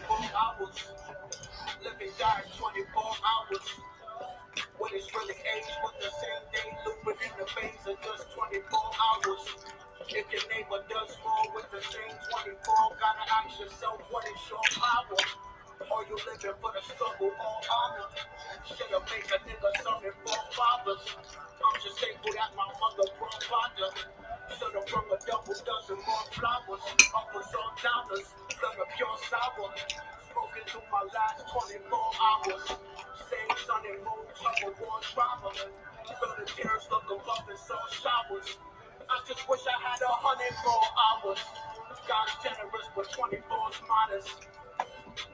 hours. Living died 24 hours. When it's really age, but the same day looping in the phase of just 24 hours. If your neighbor does more with the same 24, gotta ask yourself what is your power? Or you living for the struggle or honor? Should've made a nigga something for fathers. I'm just thankful that my mother brought father. Should've brought a double dozen more flowers. Uppers or downers, blood of pure sour. Smoking through my last 24 hours. Same sun and moon, trouble, war, drama. Feel the tears, look above and saw showers. I just wish I had 100 more hours. God's generous, but 24's modest.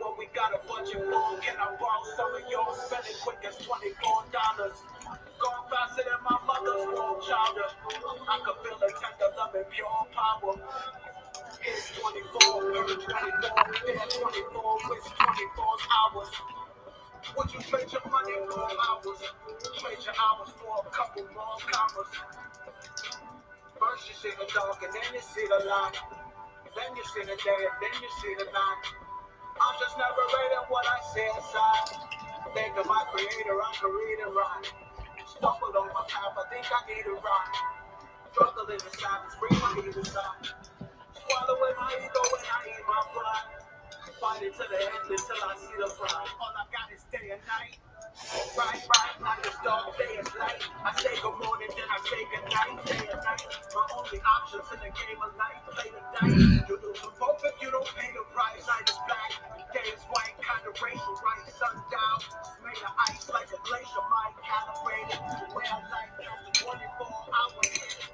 Well, we got a budget for, can I borrow some of yours? Spend it quick as $24. Going faster than my mother's womb chowder. I could feel the tender love and pure power. It's 24, 24, there's 24, it's 24 hours. Would you trade your money for hours? Trade your hours for a couple more commas. First you see the dark and then you see the light. Then you see the day and then you see the night. I'm just never reading what I see inside. Think of my creator, I can read and write. Stumbled on my path, I think I need a ride. Struggle in the silence, bring my evil side. Swallowing my ego when I eat my pride. Fight it to the end until I see the pride. All I got is day and night. Right, night is dark, day is light. I say good morning, then I say good night, day and night. My only options in the game of life, play the dice. You lose the both if you don't pay the price. Night is black, day is white, kind of racial, right? Sundown, made of ice like a glacier, mind calibrated. The way I like just 24 hours.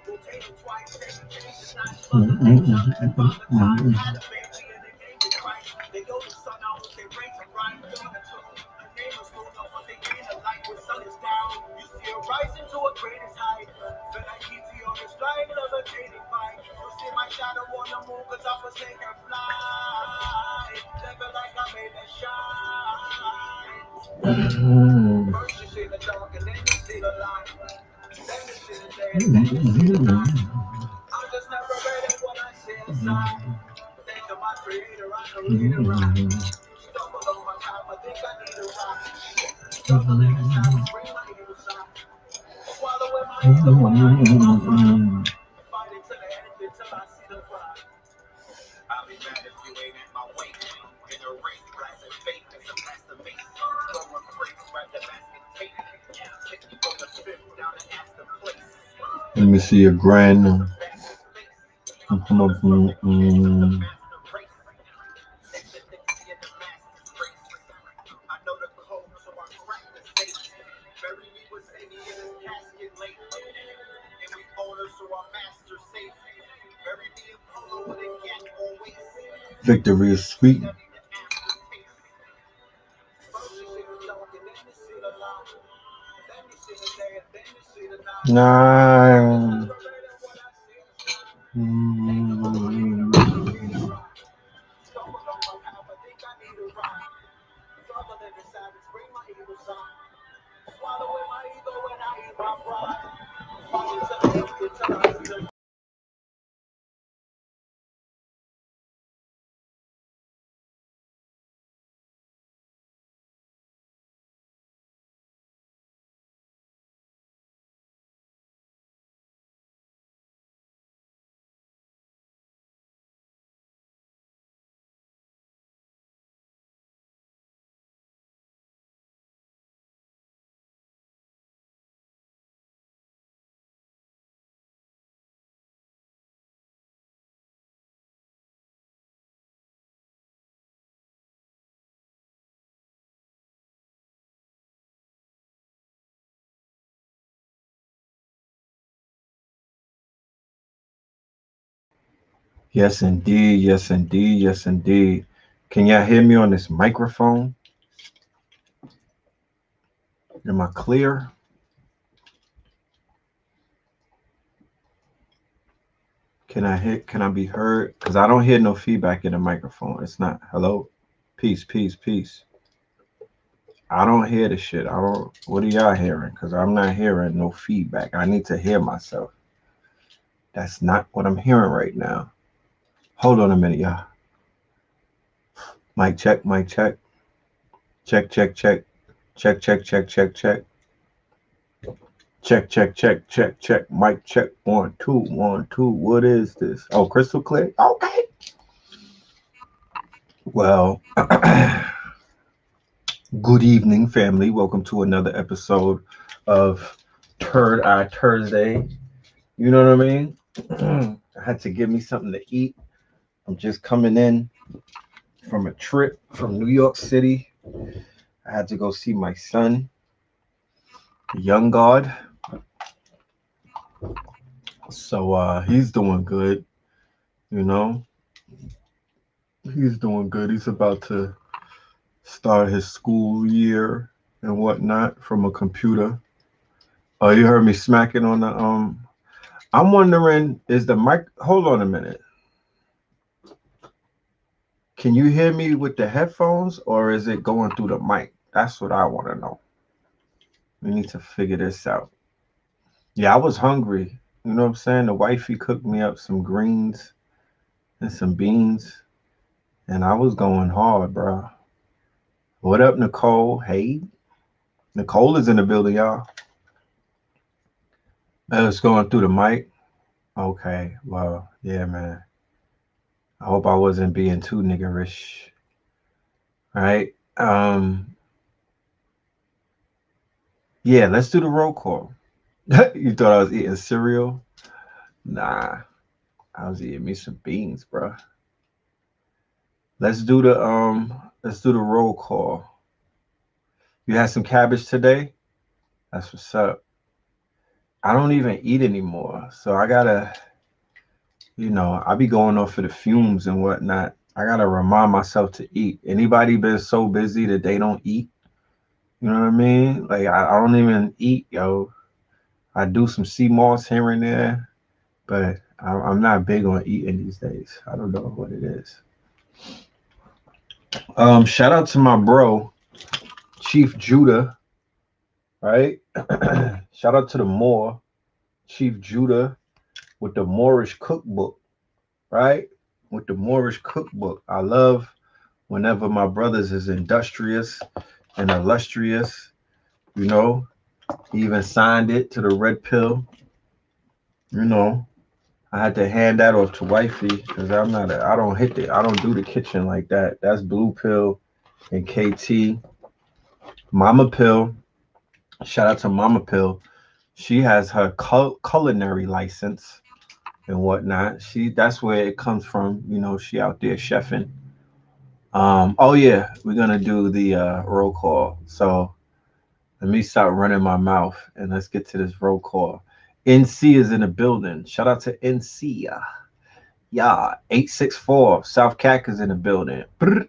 Rotating twice, taking changes, not slowing nature. And by the time I had a baby in the game is right. They go to sun, I hope they raise a right. Doing the two, the name is moved up, but they gain the light when sun is down. You see it rising to a greatest height. Feel like ET on this flying, levitating fight. You see my shadow on the moon, cause I was taking flight. Never like I made that shine. First you see the dark and then you see the light. Then you see the day and then you see the night. I'm just never ready what I see inside. Think of my creator, I can read and write. Stumble on my top, I think I need a ride. Struggle in the silence, bring my evil side. Swallowing my ego when I eat my pride. Fighting to the end until I see the pride. I'll be mad if you ain't at my weight. In a race, blasting fate, and some master mace. Throwing crates, grab the basket tape. Take you from the fifth down to Astor Place. Let me see a grand. Victory is sweet. Nah. Yes, indeed. Yes, indeed. Yes, indeed. Can y'all hear me on this microphone? Am I clear? Can I be heard? Because I don't hear no feedback in the microphone. It's not hello. Peace, peace, peace. I don't hear the shit. What are y'all hearing? Because I'm not hearing no feedback. I need to hear myself. That's not what I'm hearing right now. Hold on a minute, y'all. Mic check, mic check. Check, check, check. Check, check, check, check, check. Check, check, check, check, check. Mic check. 1, 2, 1, 2. What is this? Oh, crystal clear? Okay. Well, good evening, family. Welcome to another episode of Third Eye Thursday. You know what I mean? I had to give me something to eat. I'm just coming in from a trip from New York City. I had to go see my son, the young God. So he's doing good, you know. He's doing good. He's about to start his school year and whatnot from a computer. Oh, you heard me smacking on the. I'm wondering, is the mic? Hold on a minute. Can you hear me with the headphones, or is it going through the mic? That's what I want to know. We need to figure this out. Yeah, I was hungry. You know what I'm saying? The wifey cooked me up some greens and some beans, and I was going hard, bro. What up, Nicole? Hey, Nicole is in the building, y'all. It's going through the mic. Okay, well, yeah, man. I hope I wasn't being too niggerish. Right? Yeah, let's do the roll call. You thought I was eating cereal? Nah, I was eating me some beans, bro. Let's do the roll call. You had some cabbage today? That's what's up. I don't even eat anymore, so I gotta, I be going off of the fumes and whatnot. I gotta remind myself to eat. Anybody been so busy that they don't eat? You know what I mean? Like I don't even eat, yo. I do some sea moss here and there, but I'm not big on eating these days. I don't know what it is. Shout out to my bro, Chief Judah, right? Shout out to the Moor, Chief Judah, with the Moorish cookbook, right? With the Moorish cookbook. I love whenever my brothers is industrious and illustrious, you know. He even signed it to the red pill, you know. I had to hand that off to wifey because I don't do the kitchen like that. That's blue pill and KT. Mama Pill, shout out to Mama Pill. She has her culinary license and whatnot. That's where it comes from. She out there chefing. Oh yeah, we're gonna do the roll call. So let me start running my mouth and let's get to this roll call. NC is in the building. Shout out to NC. Yeah, 864. South Cac is in the building. Brr.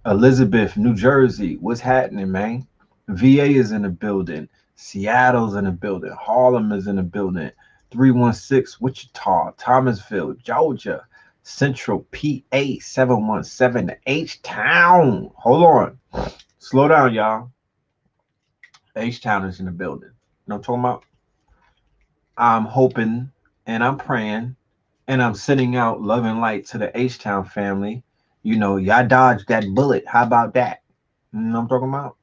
Elizabeth, New Jersey. What's happening, man? VA is in the building. Seattle's in the building. Harlem is in the building. 316 Wichita, Thomasville, Georgia. Central PA 717 H-Town. Hold on. Slow down, y'all. H-Town is in the building. You know what I'm talking about? I'm hoping and I'm praying and I'm sending out love and light to the H-Town family. Y'all dodged that bullet. How about that? You know what I'm talking about?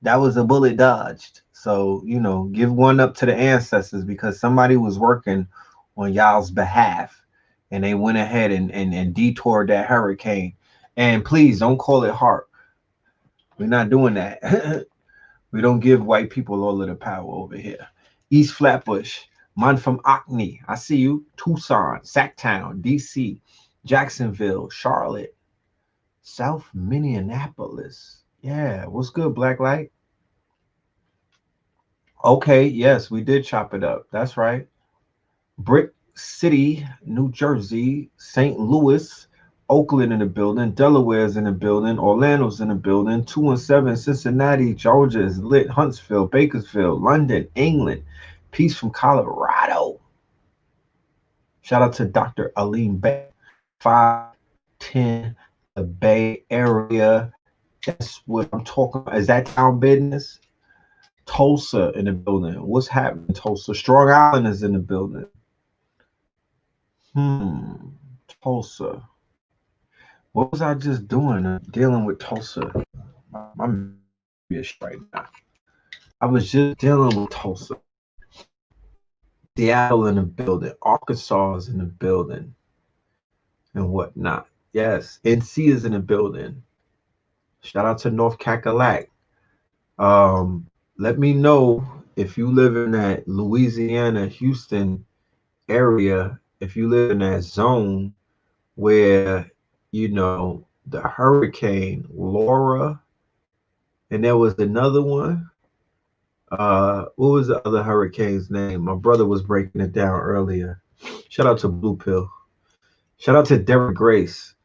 That was a bullet dodged. So, give one up to the ancestors because somebody was working on y'all's behalf and they went ahead and detoured that hurricane. And please don't call it heart. We're not doing that. We don't give white people all of the power over here. East Flatbush, man from Acme. I see you. Tucson, Sacktown, DC, Jacksonville, Charlotte, South Minneapolis. Yeah, what's good, Black Light? Okay, yes, we did chop it up. That's right. Brick City, New Jersey, St. Louis, Oakland in the building, Delaware's in the building, Orlando's in the building, 217 Cincinnati, Georgia is lit, Huntsville, Bakersfield, London, England, Peace from Colorado. Shout out to Dr. Aline Bay, 510, the Bay Area. That's what I'm talking about. Is that town business? Tulsa in the building. What's happening, Tulsa? Strong Island is in the building. Tulsa. What was I just doing? Dealing with Tulsa. I'm right now. I was just dealing with Tulsa. Seattle in the building. Arkansas is in the building and whatnot. Yes, NC is in the building. Shout out to North Cackalack. Let me know if you live in that Louisiana, Houston area, if you live in that zone where, the hurricane Laura, and there was another one. What was the other hurricane's name? My brother was breaking it down earlier. Shout out to Blue Pill. Shout out to Derek Grace.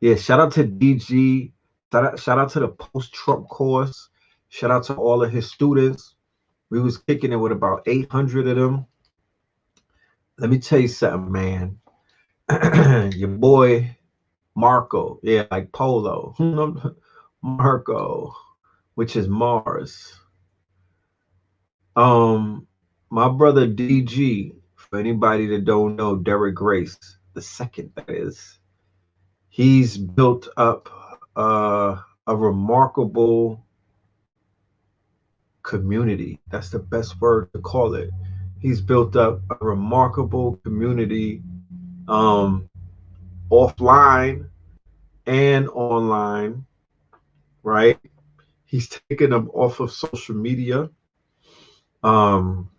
Yeah, shout out to DG. Shout out to the post-Trump course. Shout out to all of his students. We was kicking it with about 800 of them. Let me tell you something, man. Your boy Marco, yeah, like Polo. Marco, which is Mars. My brother DG, for anybody that don't know, Derek Grace, the second that is, he's built up a remarkable community. That's the best word to call it. He's built up a remarkable community, um, offline and online, right? He's taken them off of social media, um,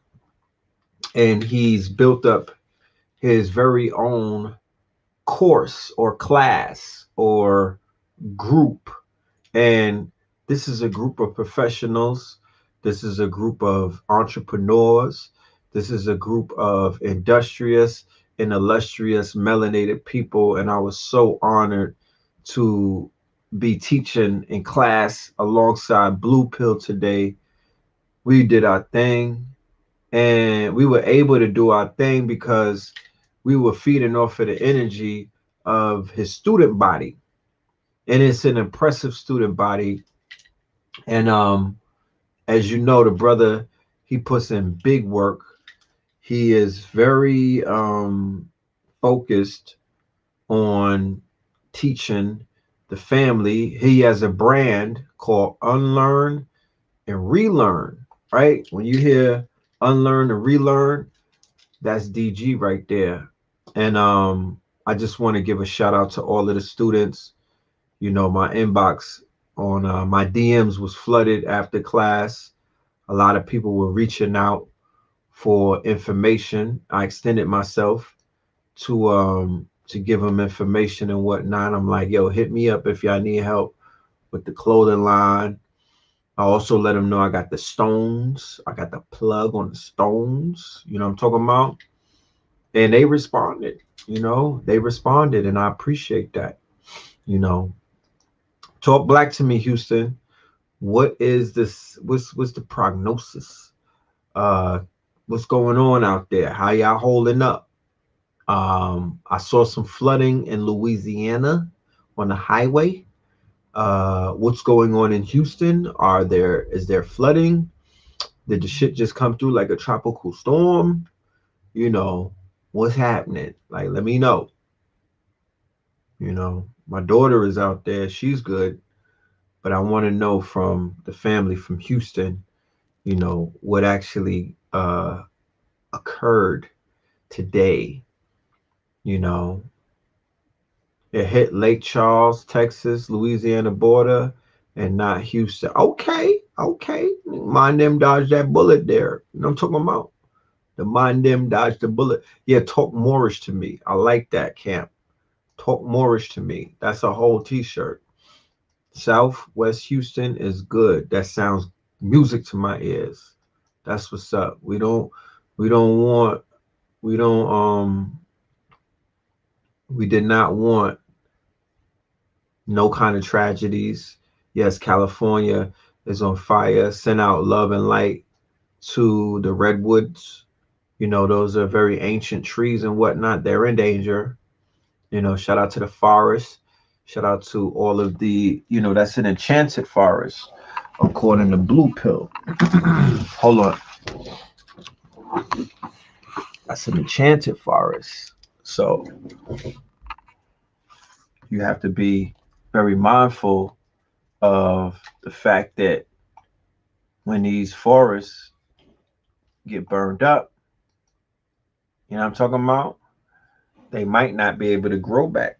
and he's built up his very own course or class or group. And this is a group of professionals. This is a group of entrepreneurs. This is a group of industrious and illustrious melanated people. And I was so honored to be teaching in class alongside Blue Pill today. We did our thing, and we were able to do our thing because we were feeding off of the energy of his student body. And it's an impressive student body. And as you know, the brother, he puts in big work. He is very focused on teaching the family. He has a brand called Unlearn and Relearn, right? When you hear Unlearn and Relearn, that's DG right there. And I just want to give a shout out to all of the students. My inbox on my DMs was flooded after class. A lot of people were reaching out for information. I extended myself to give them information and whatnot. I'm like, yo, hit me up if y'all need help with the clothing line. I also let them know I got the stones. I got the plug on the stones. You know what I'm talking about? And they responded. They responded, and I appreciate that. You know, talk black to me, Houston. What is this? What's the prognosis? Uh, what's going on out there? How y'all holding up? I saw some flooding in Louisiana on the highway. What's going on in Houston? Is there flooding? Did the shit just come through like a tropical storm? What's happening? Like, let me know. My daughter is out there. She's good. But I want to know from the family from Houston, what actually occurred today. You know, it hit Lake Charles, Texas, Louisiana border, and not Houston. Okay. Mind them dodge that bullet there. You know what I'm talking about? The mind them dodge the bullet. Yeah, talk Moorish to me. I like that, Camp. Talk Moorish to me. That's a whole t-shirt. Southwest Houston is good. That sounds music to my ears. That's what's up. We did not want no kind of tragedies. Yes, California is on fire. Send out love and light to the redwoods. Those are very ancient trees and whatnot. They're in danger. Shout out to the forest. Shout out to all of that's an enchanted forest, according to Blue Pill. Hold on. That's an enchanted forest. So you have to be very mindful of the fact that when these forests get burned up, you know what I'm talking about? They might not be able to grow back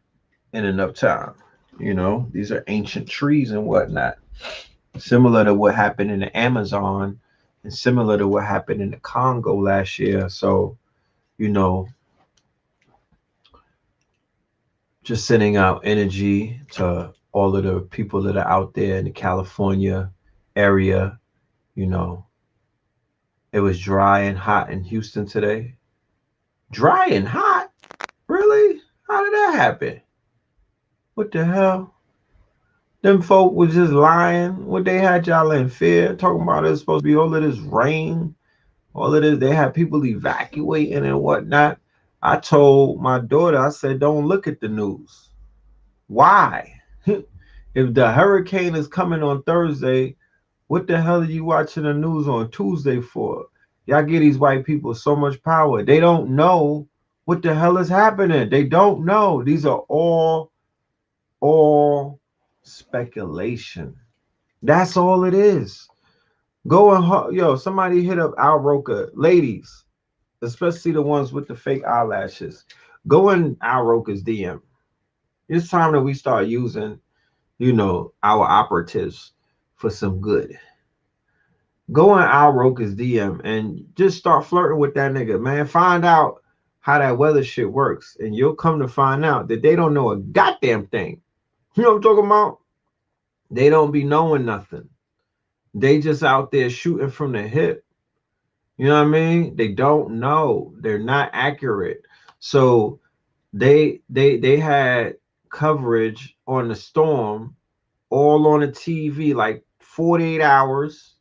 in enough time. You know, these are ancient trees and whatnot, similar to what happened in the Amazon and similar to what happened in the Congo last year. So, you know, just sending out energy to all of the people that are out there in the California area. You know, it was dry and hot in Houston today. Dry and hot? Really? How did that happen? What the hell? Them folk was just lying. What they had y'all in fear, talking about it's supposed to be all of this rain, all of this. They had people evacuating and whatnot. I told my daughter, I said, don't look at the news. Why? If the hurricane is coming on Thursday, what the hell are you watching the news on Tuesday for? Y'all give these white people so much power. They don't know what the hell is happening. They don't know. These are all speculation. That's all it is. Go and yo, somebody hit up Al Roker, ladies, especially the ones with the fake eyelashes. Go in Al Roker's DM. It's time that we start using, you know, our operatives for some good. Go in Al Roker's DM and just start flirting with that nigga, man. Find out how that weather shit works, and you'll come to find out that they don't know a goddamn thing. You know what I'm talking about? They don't be knowing nothing. They just out there shooting from the hip. You know what I mean? They don't know. They're not accurate. So they had coverage on the storm all on the TV like 48 hours.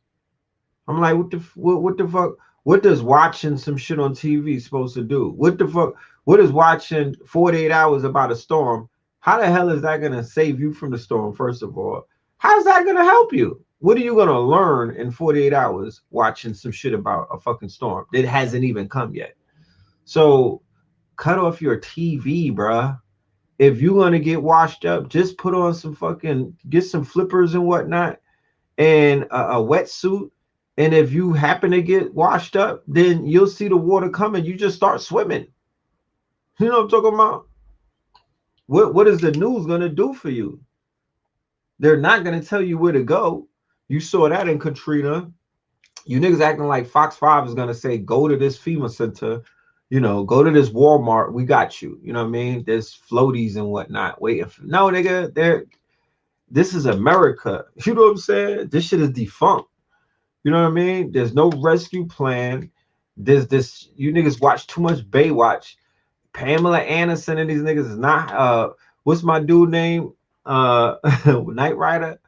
I'm like, what the fuck? What does watching some shit on TV supposed to do? What the fuck? What is watching 48 hours about a storm? How the hell is that gonna save you from the storm? First of all, how's that gonna help you? What are you gonna learn in 48 hours watching some shit about a fucking storm that hasn't even come yet? So cut off your TV, bruh. If you're gonna get washed up, just put on some fucking, get some flippers and whatnot and a wetsuit. And if you happen to get washed up, then you'll see the water coming. You just start swimming. You know what I'm talking about? What is the news gonna do for you? They're not gonna tell you where to go. You saw that in Katrina. You niggas acting like Fox 5 is gonna say, go to this FEMA center, you know, go to this Walmart, we got you. You know what I mean? There's floaties and whatnot waiting for. No, nigga, this is America. You know what I'm saying? This shit is defunct. You know what I mean? There's no rescue plan. There's this, you niggas watch too much Baywatch. Pamela Anderson and these niggas is not what's my dude name? Knight Rider.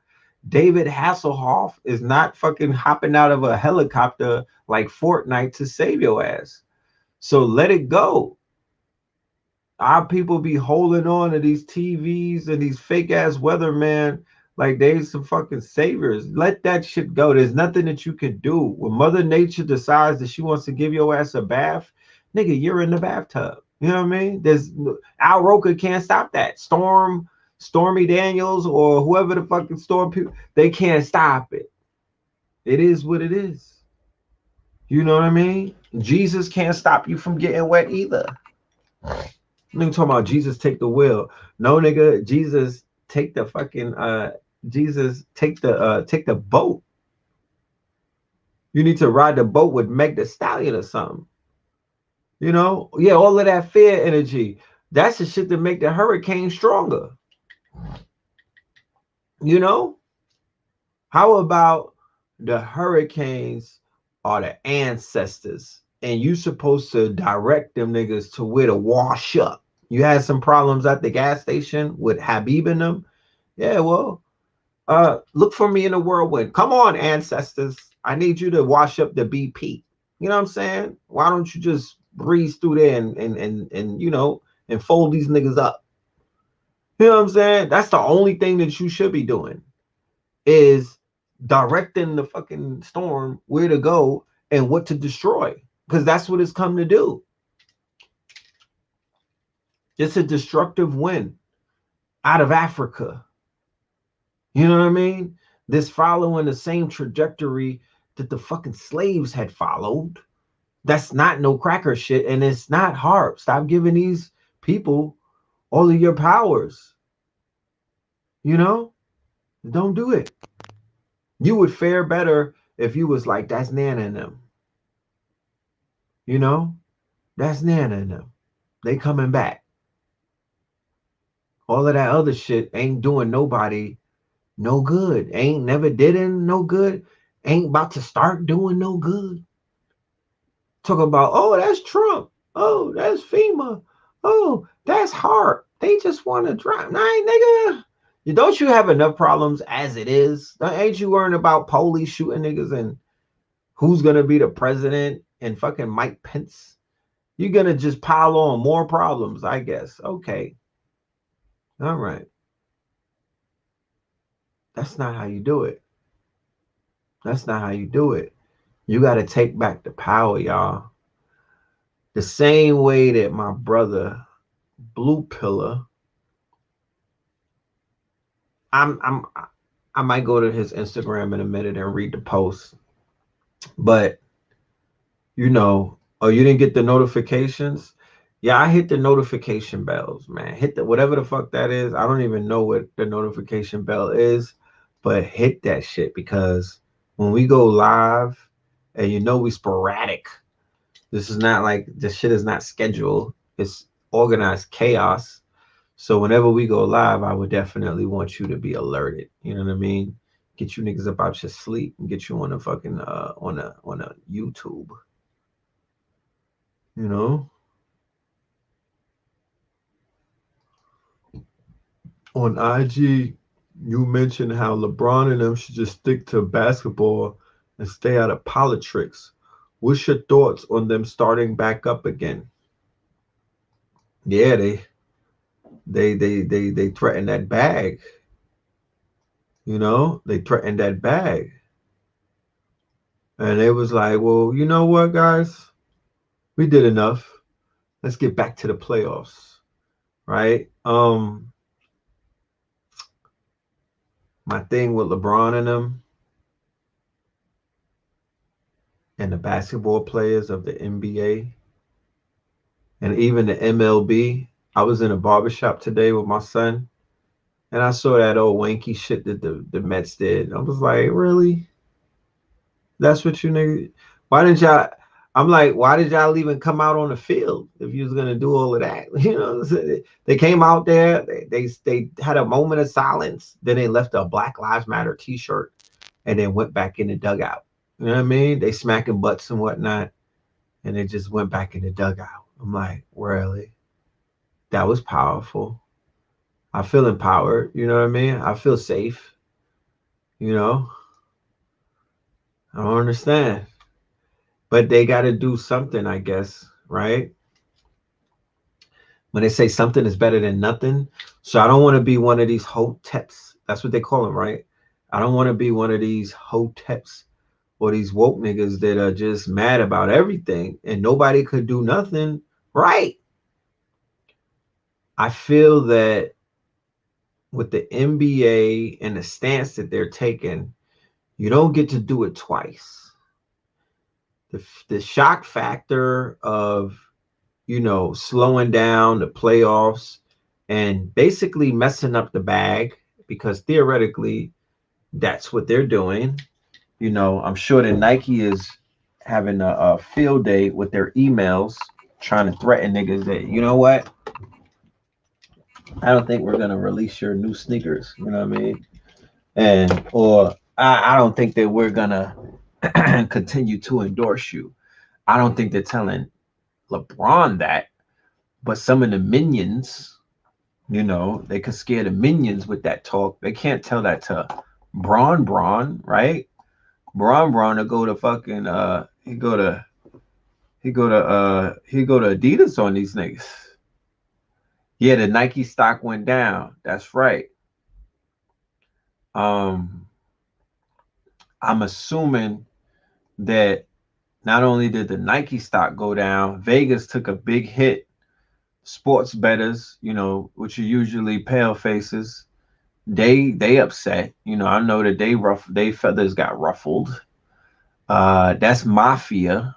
David Hasselhoff is not fucking hopping out of a helicopter like Fortnite to save your ass. So let it go. Our people be holding on to these TVs and these fake ass weathermen like they some fucking saviors. Let that shit go. There's nothing that you can do. When Mother Nature decides that she wants to give your ass a bath, nigga, you're in the bathtub. You know what I mean? There's Al Roker can't stop that. Stormy Daniels or whoever the fucking storm people, they can't stop it. It is what it is. You know what I mean? Jesus can't stop you from getting wet either. Nigga talking about Jesus take the wheel. No, nigga, Jesus take the fucking Jesus take the boat. You need to ride the boat with Meg the Stallion or something. You know? Yeah, all of that fear energy. That's the shit that make the hurricane stronger. You know? How about the hurricanes are the ancestors and you supposed to direct them niggas to where to wash up? You had some problems at the gas station with Habib and them? Yeah, well, look for me in the whirlwind. Come on, ancestors. I need you to wash up the BP. You know what I'm saying? Why don't you just breeze through there and you know, and fold these niggas up? You know what I'm saying? That's the only thing that you should be doing, is directing the fucking storm where to go and what to destroy, because that's what it's come to do. It's a destructive wind. out of Africa. You know what I mean? This following the same trajectory that the fucking slaves had followed. That's not no cracker shit, and it's not hard. Stop giving these people all of your powers. You know? Don't do it. You would fare better if you was like, that's Nana and them. You know? That's Nana and them. They coming back. All of that other shit ain't doing nobody no good. Ain't never did in no good. Ain't about to start doing no good. Talk about, oh, that's Trump. Oh, that's FEMA. Oh, that's Hart. They just want to drive. Nah, nigga. Don't you have enough problems as it is? Ain't you worrying about police shooting niggas and who's gonna be the president and fucking Mike Pence? You're gonna just pile on more problems, I guess. Okay. All right. That's not how you do it. That's not how you do it. You got to take back the power, y'all. The same way that my brother Blue Pillar, I'm I might go to his Instagram in a minute and read the post. But you know, oh, you didn't get the notifications? Yeah, I hit the notification bells, man. Hit the whatever the fuck that is. I don't even know what the notification bell is, but hit that shit because when we go live, and you know we sporadic. This is not like this shit is not scheduled. It's organized chaos. So whenever we go live, I would definitely want you to be alerted. You know what I mean? Get you niggas up out your sleep and get you on a fucking on a YouTube. You know? On IG, you mentioned how LeBron and them should just stick to basketball and stay out of politics. What's your thoughts on them starting back up again? Yeah, they threatened that bag. You know, they threatened that bag. And it was like, well, you know what, guys? We did enough. Let's get back to the playoffs. Right? My thing with LeBron and them and the basketball players of the NBA and even the MLB. I was in a barbershop today with my son and I saw that old wanky shit that the Mets did. I was like, really? That's what you niggas. Why didn't y'all? I'm like, why did y'all even come out on the field if you was gonna do all of that? You know, they came out there. They had a moment of silence. Then they left a Black Lives Matter T-shirt and then went back in the dugout. You know what I mean? They smacking butts and whatnot, and they just went back in the dugout. I'm like, really? That was powerful. I feel empowered. You know what I mean? I feel safe. You know, I don't understand. But they got to do something, I guess, right? When they say something is better than nothing. So I don't want to be one of these hoteps. That's what they call them, right? I don't want to be one of these hoteps or these woke niggas that are just mad about everything and nobody could do nothing right. I feel that with the NBA and the stance that they're taking, you don't get to do it twice. The shock factor of slowing down the playoffs and basically messing up the bag because theoretically that's what they're doing. I'm sure that Nike is having a field day with their emails trying to threaten niggas that, you know what? I don't think we're going to release your new sneakers. You know what I mean? Or I don't think that we're going to continue to endorse you. I don't think they're telling LeBron that, but some of the minions, they could scare the minions with that talk. They can't tell that to Braun, right? Braun to go to fucking he go to Adidas on these niggas. Yeah, the Nike stock went down. That's right. I'm assuming that not only did the Nike stock go down, Vegas took a big hit sports bettors, which are usually pale faces, they upset. I know that they feathers got ruffled. That's mafia.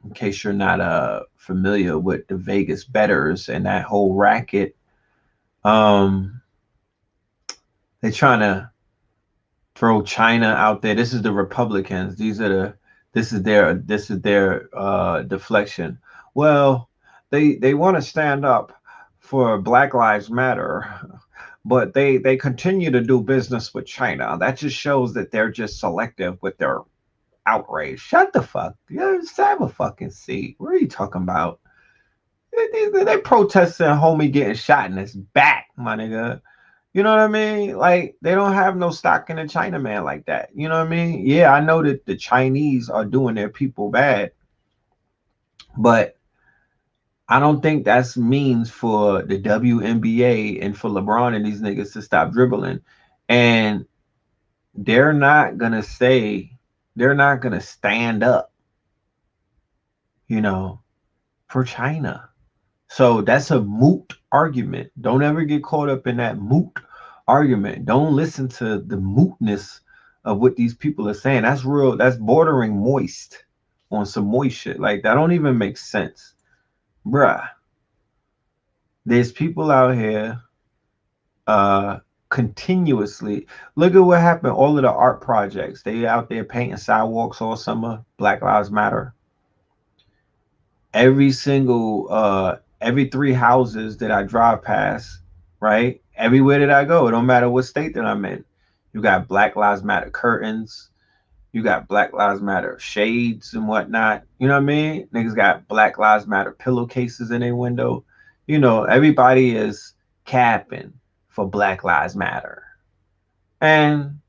In case you're not familiar with the Vegas bettors and that whole racket, um, they're trying to throw China out there. This is the Republicans. This is their deflection. Well, they want to stand up for Black Lives Matter, but they continue to do business with China. That just shows that they're just selective with their outrage. Shut the fuck. Yeah, just have a fucking seat. What are you talking about? They protesting homie getting shot in his back, my nigga. You know what I mean? Like they don't have no stock in a Chinaman like that. You know what I mean? Yeah, I know that the Chinese are doing their people bad, but I don't think that's means for the WNBA and for LeBron and these niggas to stop dribbling. And they're not gonna say they're not gonna stand up, you know, for China. So that's a moot argument. Don't ever get caught up in that moot argument. Don't listen to the mootness of what these people are saying. That's real. That's bordering moist on some moist shit. Like that don't even make sense. Bruh, there's people out here uh continuously. Look at what happened. All of the art projects. They out there painting sidewalks all summer. Black Lives Matter. Every three houses that I drive past, right? Everywhere that I go, it don't matter what state that I'm in. You got Black Lives Matter curtains, you got Black Lives Matter shades and whatnot. You know what I mean? Niggas got Black Lives Matter pillowcases in their window. Everybody is capping for Black Lives Matter. And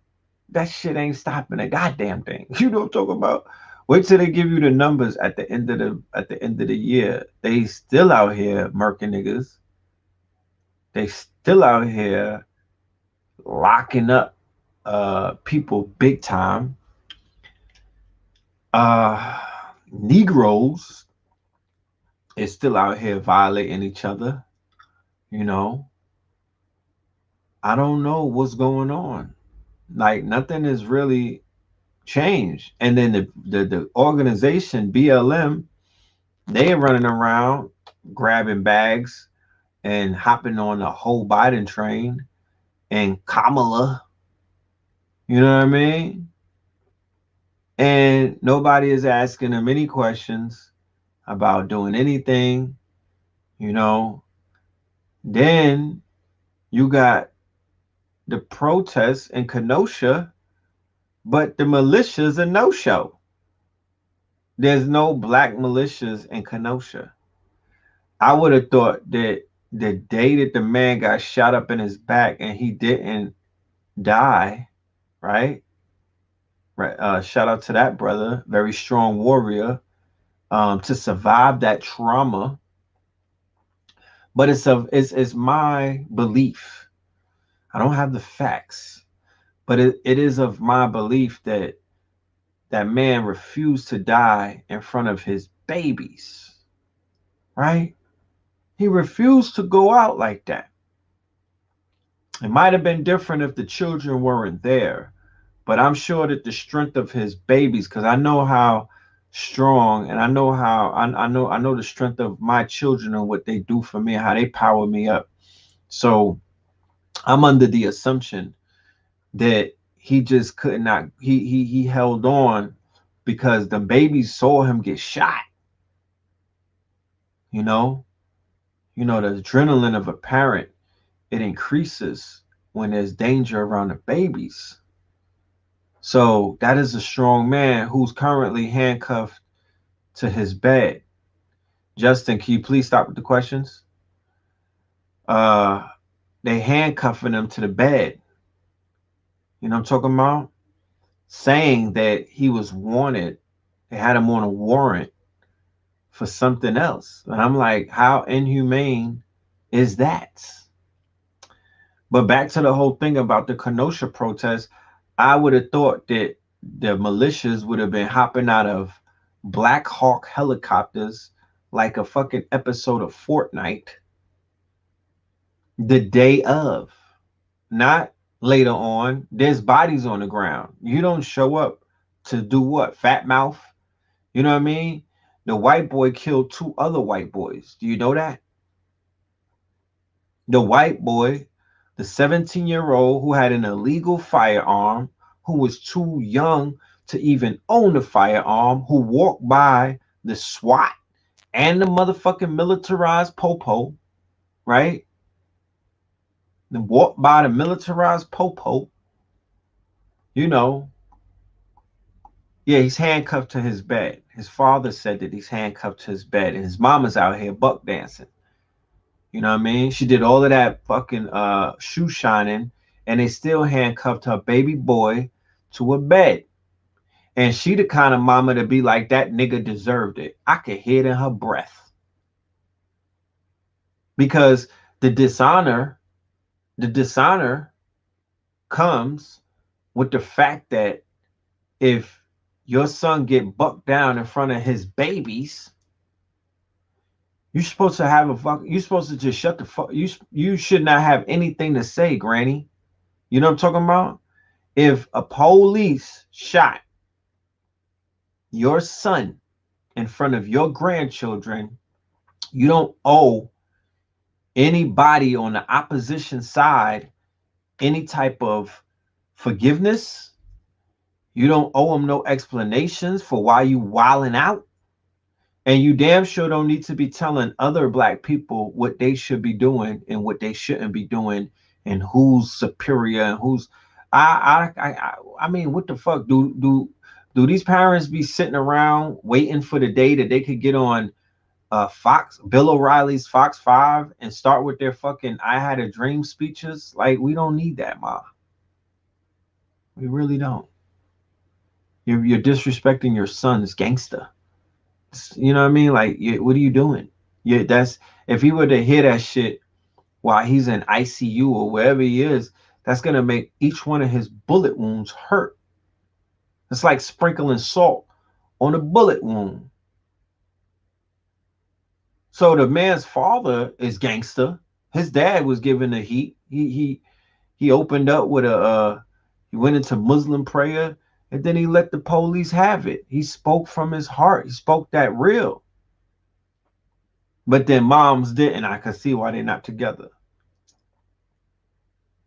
that shit ain't stopping a goddamn thing. You know what I'm talking about? Wait till they give you the numbers at the end of the year. They still out here murking niggas. They still out here locking up people big time. Uh Negroes is still out here violating each other. You know, I don't know what's going on. Like nothing is really changed. And then the organization BLM, they are running around grabbing bags and hopping on the whole Biden train and Kamala, you know what I mean? And nobody is asking them any questions about doing anything, you know. Then you got the protests in Kenosha, but the militias are no show. There's no black militias in Kenosha. I would have thought that the day that the man got shot up in his back and he didn't die, right? Right. Shout out to that brother, very strong warrior, to survive that trauma. But it's my belief. I don't have the facts, but it is of my belief that that man refused to die in front of his babies, right? He refused to go out like that. It might have been different if the children weren't there, but I'm sure that the strength of his babies, because I know how strong and I know how I know the strength of my children and what they do for me and how they power me up. So I'm under the assumption that he just could not he held on because the babies saw him get shot. You know, the adrenaline of a parent, it increases when there's danger around the babies. So that is a strong man who's currently handcuffed to his bed. Justin, can you please stop with the questions? Uh, they handcuffing him to the bed. You know what I'm talking about? Saying that he was wanted. They had him on a warrant for something else. And I'm like, how inhumane is that? But back to the whole thing about the Kenosha protest, I would have thought that the militias would have been hopping out of Black Hawk helicopters like a fucking episode of Fortnite the day of, not later on. There's bodies on the ground. You don't show up to do what? Fat mouth? You know what I mean? The white boy killed 2 other white boys. Do you know that? The white boy, the 17-year-old who had an illegal firearm, who was too young to even own a firearm, who walked by the SWAT and the motherfucking militarized popo, right? And walked by the militarized popo, you know. Yeah, he's handcuffed to his bed. His father said that he's handcuffed to his bed, and his mama's out here buck dancing. You know what I mean? She did all of that fucking shoe shining, and they still handcuffed her baby boy to a bed. And she the kind of mama to be like, that nigga deserved it. I could hear it in her breath. Because the dishonor comes with the fact that if your son get bucked down in front of his babies, you're supposed to have a fuck. You're supposed to just shut the fuck. You should not have anything to say, Granny. You know what I'm talking about? If a police shot your son in front of your grandchildren, you don't owe anybody on the opposition side any type of forgiveness. You don't owe them no explanations for why you wilding out. And you damn sure don't need to be telling other black people what they should be doing and what they shouldn't be doing and who's superior and who's I mean, what the fuck do these parents be sitting around waiting for the day that they could get on Fox, Bill O'Reilly's Fox 5 and start with their fucking I had a dream speeches? Like, we don't need that, ma. We really don't. You're disrespecting your son's gangster. You know what I mean? Like, what are you doing? Yeah, that's if he were to hear that shit while he's in ICU or wherever he is, that's gonna make each one of his bullet wounds hurt. It's like sprinkling salt on a bullet wound. So the man's father is gangster. His dad was given the heat. He opened up with he went into Muslim prayer and then he let the police have it. He spoke from his heart. He spoke that real. But then moms didn't. I could see why they're not together.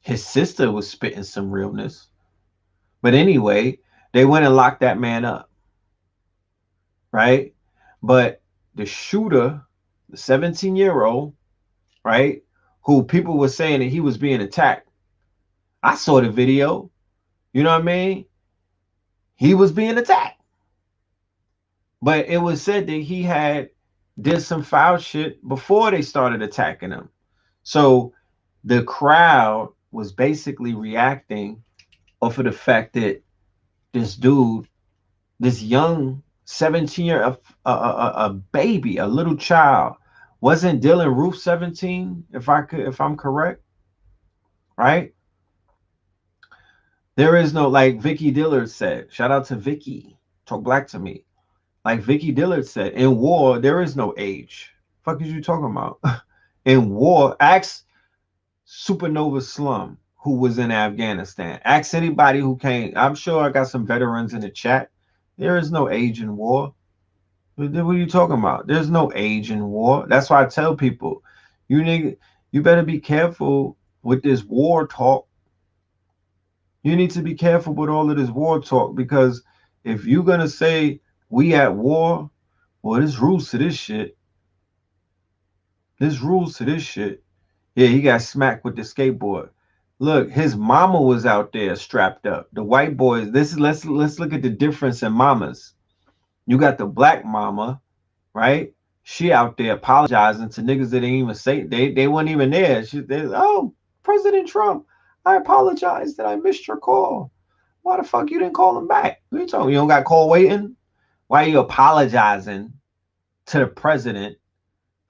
His sister was spitting some realness. But anyway, they went and locked that man up. Right? But the shooter, the 17-year-old, right, who people were saying that he was being attacked. I saw the video. You know what I mean? He was being attacked. But it was said that he did some foul shit before they started attacking him. So the crowd was basically reacting off of the fact that this dude, this young 17-year a baby, a little child, wasn't Dylan Roof 17, if I'm correct, right? There is no, like Vicky Dillard said, shout out to Vicky, talk black to me. Like Vicky Dillard said, in war, there is no age. Fuck is you talking about? In war, ask Supernova Slum, who was in Afghanistan. Ask anybody who came. I'm sure I got some veterans in the chat. There is no age in war. What are you talking about? There's no age in war. That's why I tell people, you better be careful with this war talk. You need to be careful with all of this war talk, because if you're gonna say we at war, well, there's rules to this shit. There's rules to this shit. Yeah, he got smacked with the skateboard. Look, his mama was out there strapped up. The white boys. Let's look at the difference in mamas. You got the black mama, right? She out there apologizing to niggas that ain't even say they weren't even there. Oh, President Trump, I apologize that I missed your call. Why the fuck you didn't call him back? What are you talking? You don't got call waiting? Why are you apologizing to the president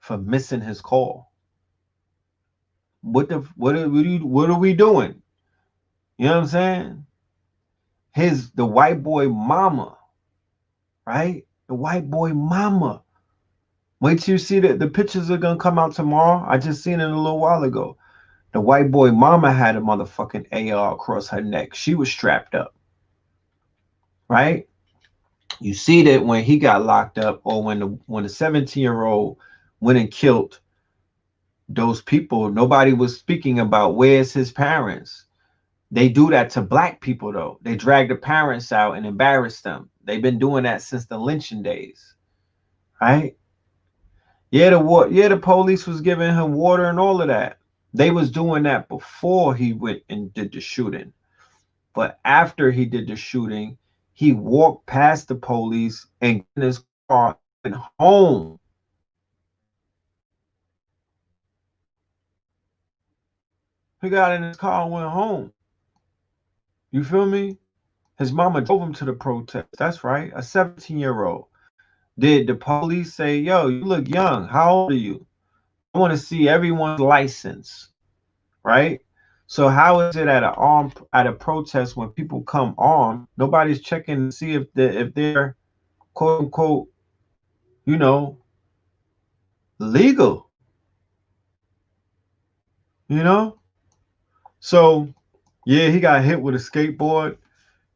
for missing his call? What are we doing? You know what I'm saying? The white boy mama, right? The white boy mama Wait till you see that the pictures are gonna come out tomorrow. I just seen it a little while ago. The white boy mama had a motherfucking AR across her neck. She was strapped up, right? You see that when he got locked up, or when the 17-year-old went and killed those people, nobody was speaking about where's his parents. They do that to black people though. They drag the parents out and embarrass them. They've been doing that since the lynching days, right? Yeah, the police was giving him water and all of that. They was doing that before he went and did the shooting. But after he did the shooting, he walked past the police and got in his car and home. He got in his car and went home. You feel me? His mama drove him to the protest. That's right, a 17-year-old. Did the police say, yo, you look young. How old are you? I want to see everyone's license, right? So how is it at a protest when people come armed? Nobody's checking to see if they're quote unquote, you know, legal, you know? So yeah, he got hit with a skateboard,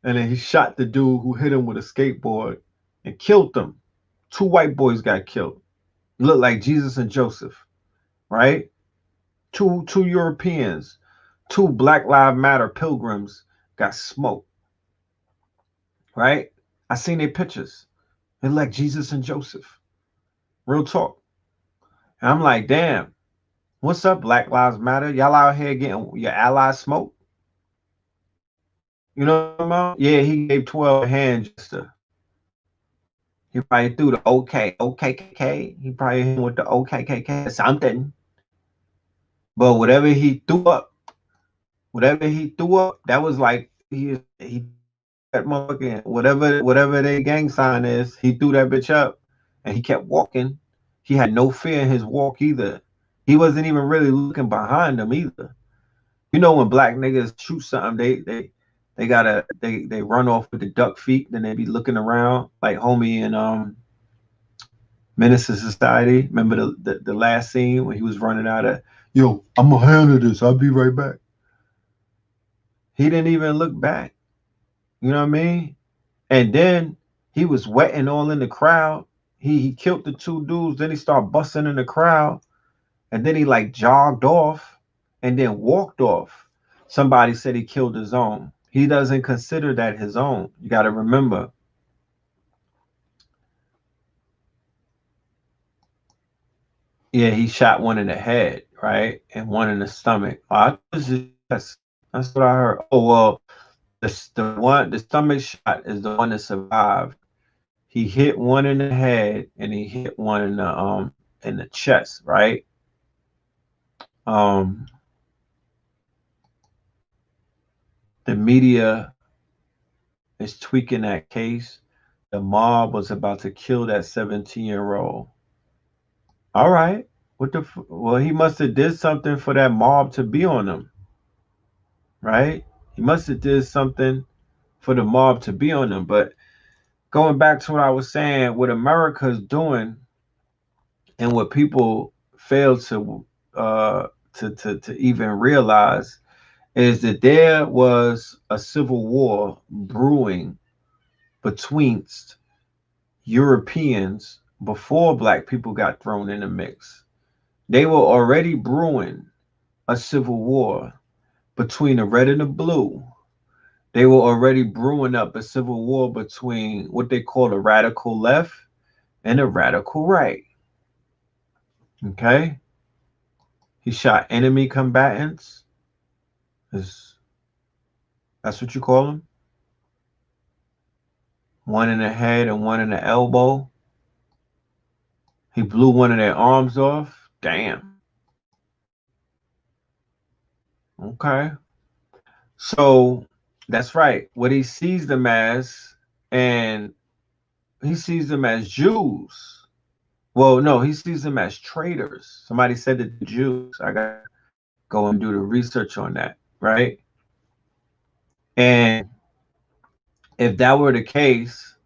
and then he shot the dude who hit him with a skateboard and killed them. Two white boys got killed. Look like Jesus and Joseph, right? Two Europeans, two Black Lives Matter pilgrims got smoked, right? I seen their pictures. They look like Jesus and Joseph. Real talk. And I'm like, damn, what's up, Black Lives Matter? Y'all out here getting your allies smoked? You know what I'm talking about? Yeah, he gave 12 a hand gesture. He probably threw the OKKK. He probably hit him with the OKKK or something. But whatever he threw up, that was like he that motherfucking whatever their gang sign is, he threw that bitch up and he kept walking. He had no fear in his walk either. He wasn't even really looking behind him either. You know when black niggas shoot something, they run off with the duck feet, then they be looking around like homie and Menace to Society. Remember the last scene when he was running out of, yo, I'm gonna handle this. I'll be right back. He didn't even look back. You know what I mean? And then he was wetting all in the crowd. He killed the two dudes. Then he started busting in the crowd. And then he like jogged off and then walked off. Somebody said he killed his own. He doesn't consider that his own. You got to remember. Yeah, he shot one in the head, right? And one in the stomach. That's what I heard. Oh well, the stomach shot is the one that survived. He hit one in the head and he hit one in the chest, right? Um the media is tweaking that case. The mob was about to kill that 17-year-old. All right. Well, he must have did something for that mob to be on him, right? He must have did something for the mob to be on him. But going back to what I was saying, what America's doing and what people fail to even realize is that there was a civil war brewing betweenst Europeans before black people got thrown in the mix. They were already brewing a civil war between the red and the blue. They were already brewing up a civil war between what they call the radical left and the radical right. Okay? He shot enemy combatants. That's what you call them. One in the head and one in the elbow. He blew one of their arms off. Damn. Okay. So that's right. What he sees them as, and he sees them as Jews. Well, no, he sees them as traitors. Somebody said that the Jews. I gotta go and do the research on that, right? And if that were the case,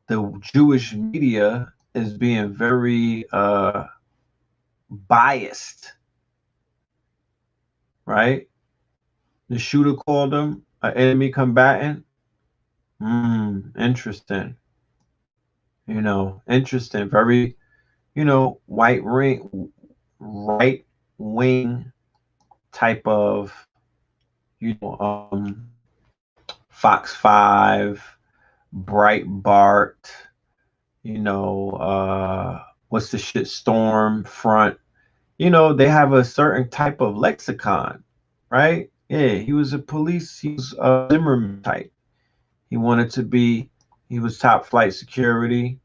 the Jewish media is being very biased, right? The shooter called him an enemy combatant. Interesting. Interesting. Very, right wing type of, you know, um, Fox 5, Breitbart, what's the shit, Storm Front. They have a certain type of lexicon, right? Yeah, he was he was a Zimmerman type. He wanted to be, he was top flight security.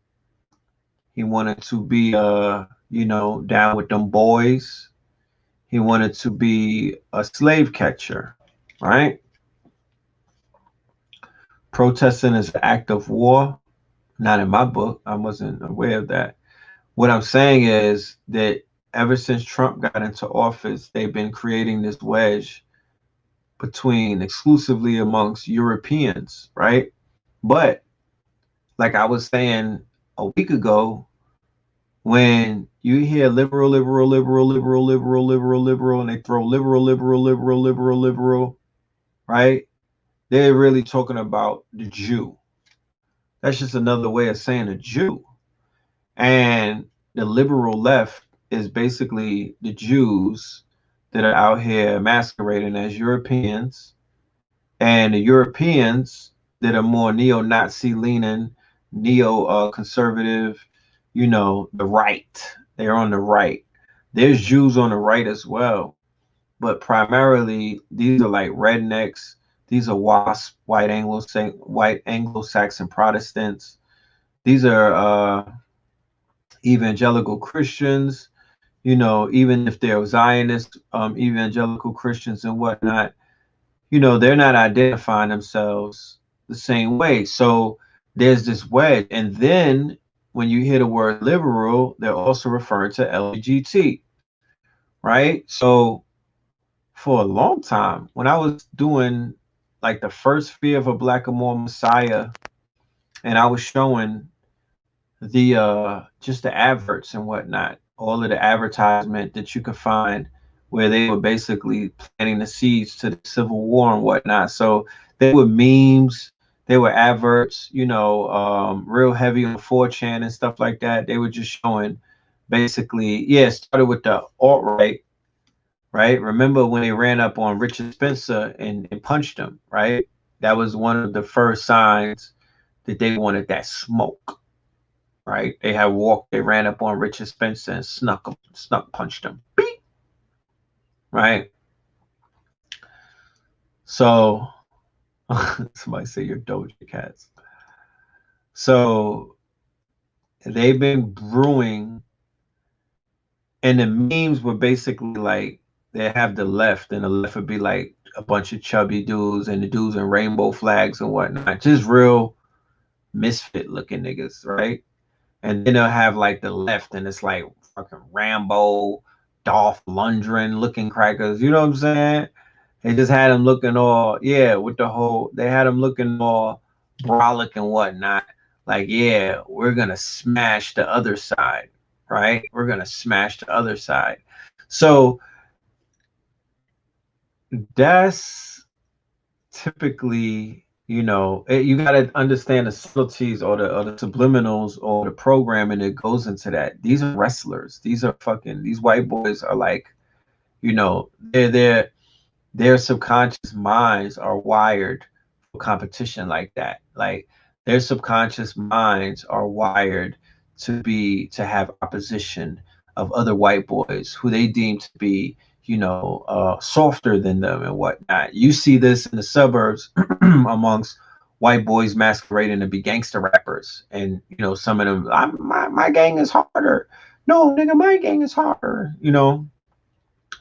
He wanted to be, down with them boys. He wanted to be a slave catcher, right? Protesting is an act of war. Not in my book. I wasn't aware of that. What I'm saying is that ever since Trump got into office, they've been creating this wedge between exclusively amongst Europeans, right? But like I was saying a week ago, when you hear liberal, liberal, liberal, liberal, liberal, liberal, liberal, and they throw liberal, liberal, liberal, liberal, liberal, right? They're really talking about the Jew. That's just another way of saying a Jew. And the liberal left is basically the Jews that are out here masquerading as Europeans, and the Europeans that are more neo-Nazi leaning, neo conservative, the right. They're on the right. There's Jews on the right as well, but primarily these are like rednecks. These are WASP, white Anglo-Saxon Protestants. These are evangelical Christians. Even if they're Zionist evangelical Christians and whatnot, they're not identifying themselves the same way. So there's this wedge. And then when you hear the word liberal, they're also referring to LGBT, right? So for a long time, when I was doing like the first Fear of a Black and More Messiah, and I was showing the just the adverts and whatnot, all of the advertisement that you could find where they were basically planting the seeds to the Civil War and whatnot. So they were memes, they were adverts, real heavy on 4chan and stuff like that. They were just showing basically, yeah, it started with the alt-right, right? Remember when they ran up on Richard Spencer and punched him, right? That was one of the first signs that they wanted that smoke, right? They ran up on Richard Spencer and snuck punched him. Beep. Right? So somebody say you're Doja Cats. So they've been brewing, and the memes were basically like they have the left, and the left would be like a bunch of chubby dudes and the dudes in rainbow flags and whatnot. Just real misfit looking niggas, right? And then they'll have like the left, and it's like fucking Rambo, Dolph Lundgren looking crackers. You know what I'm saying? They just had him looking all, yeah, with the whole, they had him looking all brolic and whatnot. Like, yeah, we're going to smash the other side, right? We're going to smash the other side. So that's typically, you got to understand the subtleties or the subliminals or the programming that goes into that. These are wrestlers. These white boys are like, their subconscious minds are wired for competition like that. Like their subconscious minds are wired to have opposition of other white boys who they deem to be, softer than them and whatnot. You see this in the suburbs amongst white boys masquerading to be gangster rappers, and some of them, my gang is harder. No, nigga, my gang is harder.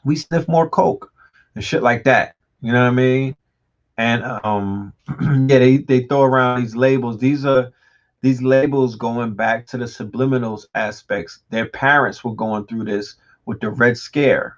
We sniff more coke and shit like that. You know what I mean? And yeah, they throw around these labels. These labels going back to the subliminals aspects. Their parents were going through this with the Red Scare,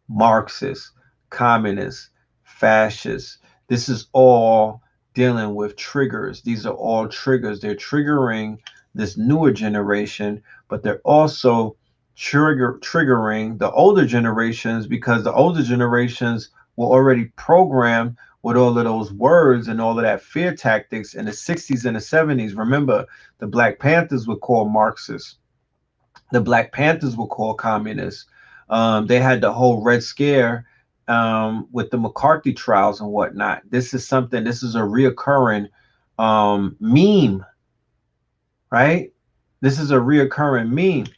Marxists, communists, fascists. This is all dealing with triggers. These are all triggers. They're triggering this newer generation, but they're also triggering the older generations, because the older generations were already programmed with all of those words and all of that fear tactics in the 60s and the 70s. Remember, the Black Panthers were called Marxists. The Black Panthers were called communists. They had the whole Red Scare with the McCarthy trials and whatnot. This is something, this is a reoccurring meme, right? This is a reoccurring meme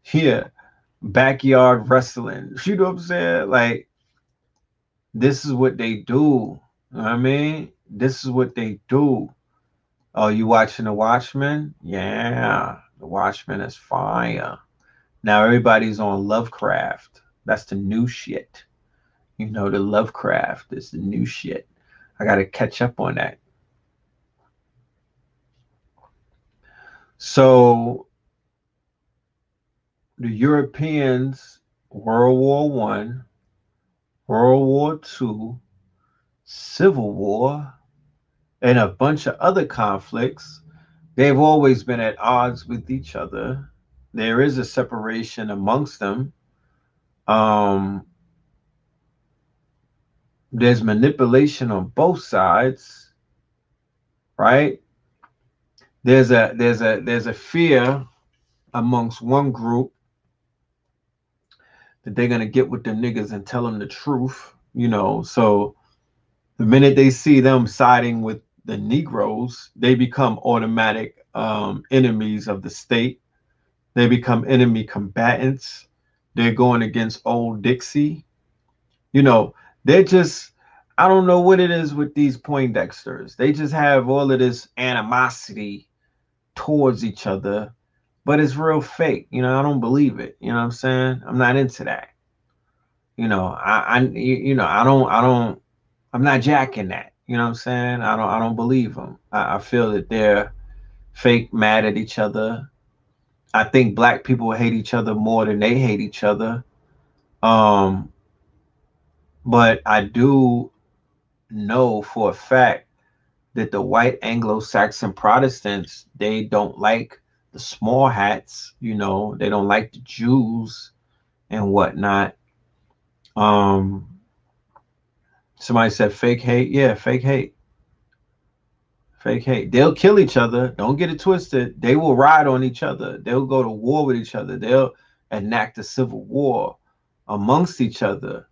here. Backyard wrestling. You know what I'm saying? Like, this is what they do. You know what I mean? This is what they do. Oh, you watching The Watchmen? Yeah, The Watchmen is fire. Now everybody's on Lovecraft. That's the new shit. You know, the Lovecraft is the new shit. I got to catch up on that. So the Europeans, World War One, World War Two, Civil War, and a bunch of other conflicts, they've always been at odds with each other. There is a separation amongst them. Um, there's manipulation on both sides, right? There's a fear amongst one group that they're gonna get with the niggas and tell them the truth, you know. So the minute they see them siding with the Negroes, they become automatic enemies of the state. They become enemy combatants. They're going against old Dixie. You know, they're just, I don't know what it is with these Poindexters. They just have all of this animosity towards each other, but it's real fake. You know, I don't believe it. You know what I'm saying? I'm not into that. You know, I'm not jacking that. You know what I'm saying? I don't believe them. I feel that they're fake, mad at each other. I think black people hate each other more than they hate each other. Um, but I do know for a fact that the white Anglo-Saxon Protestants, they don't like the small hats, you know, they don't like the Jews and whatnot. Um, somebody said fake hate. Yeah, fake hate. Fake hate. They'll kill each other. Don't get it twisted. They will ride on each other. They'll go to war with each other. They'll enact a civil war amongst each other.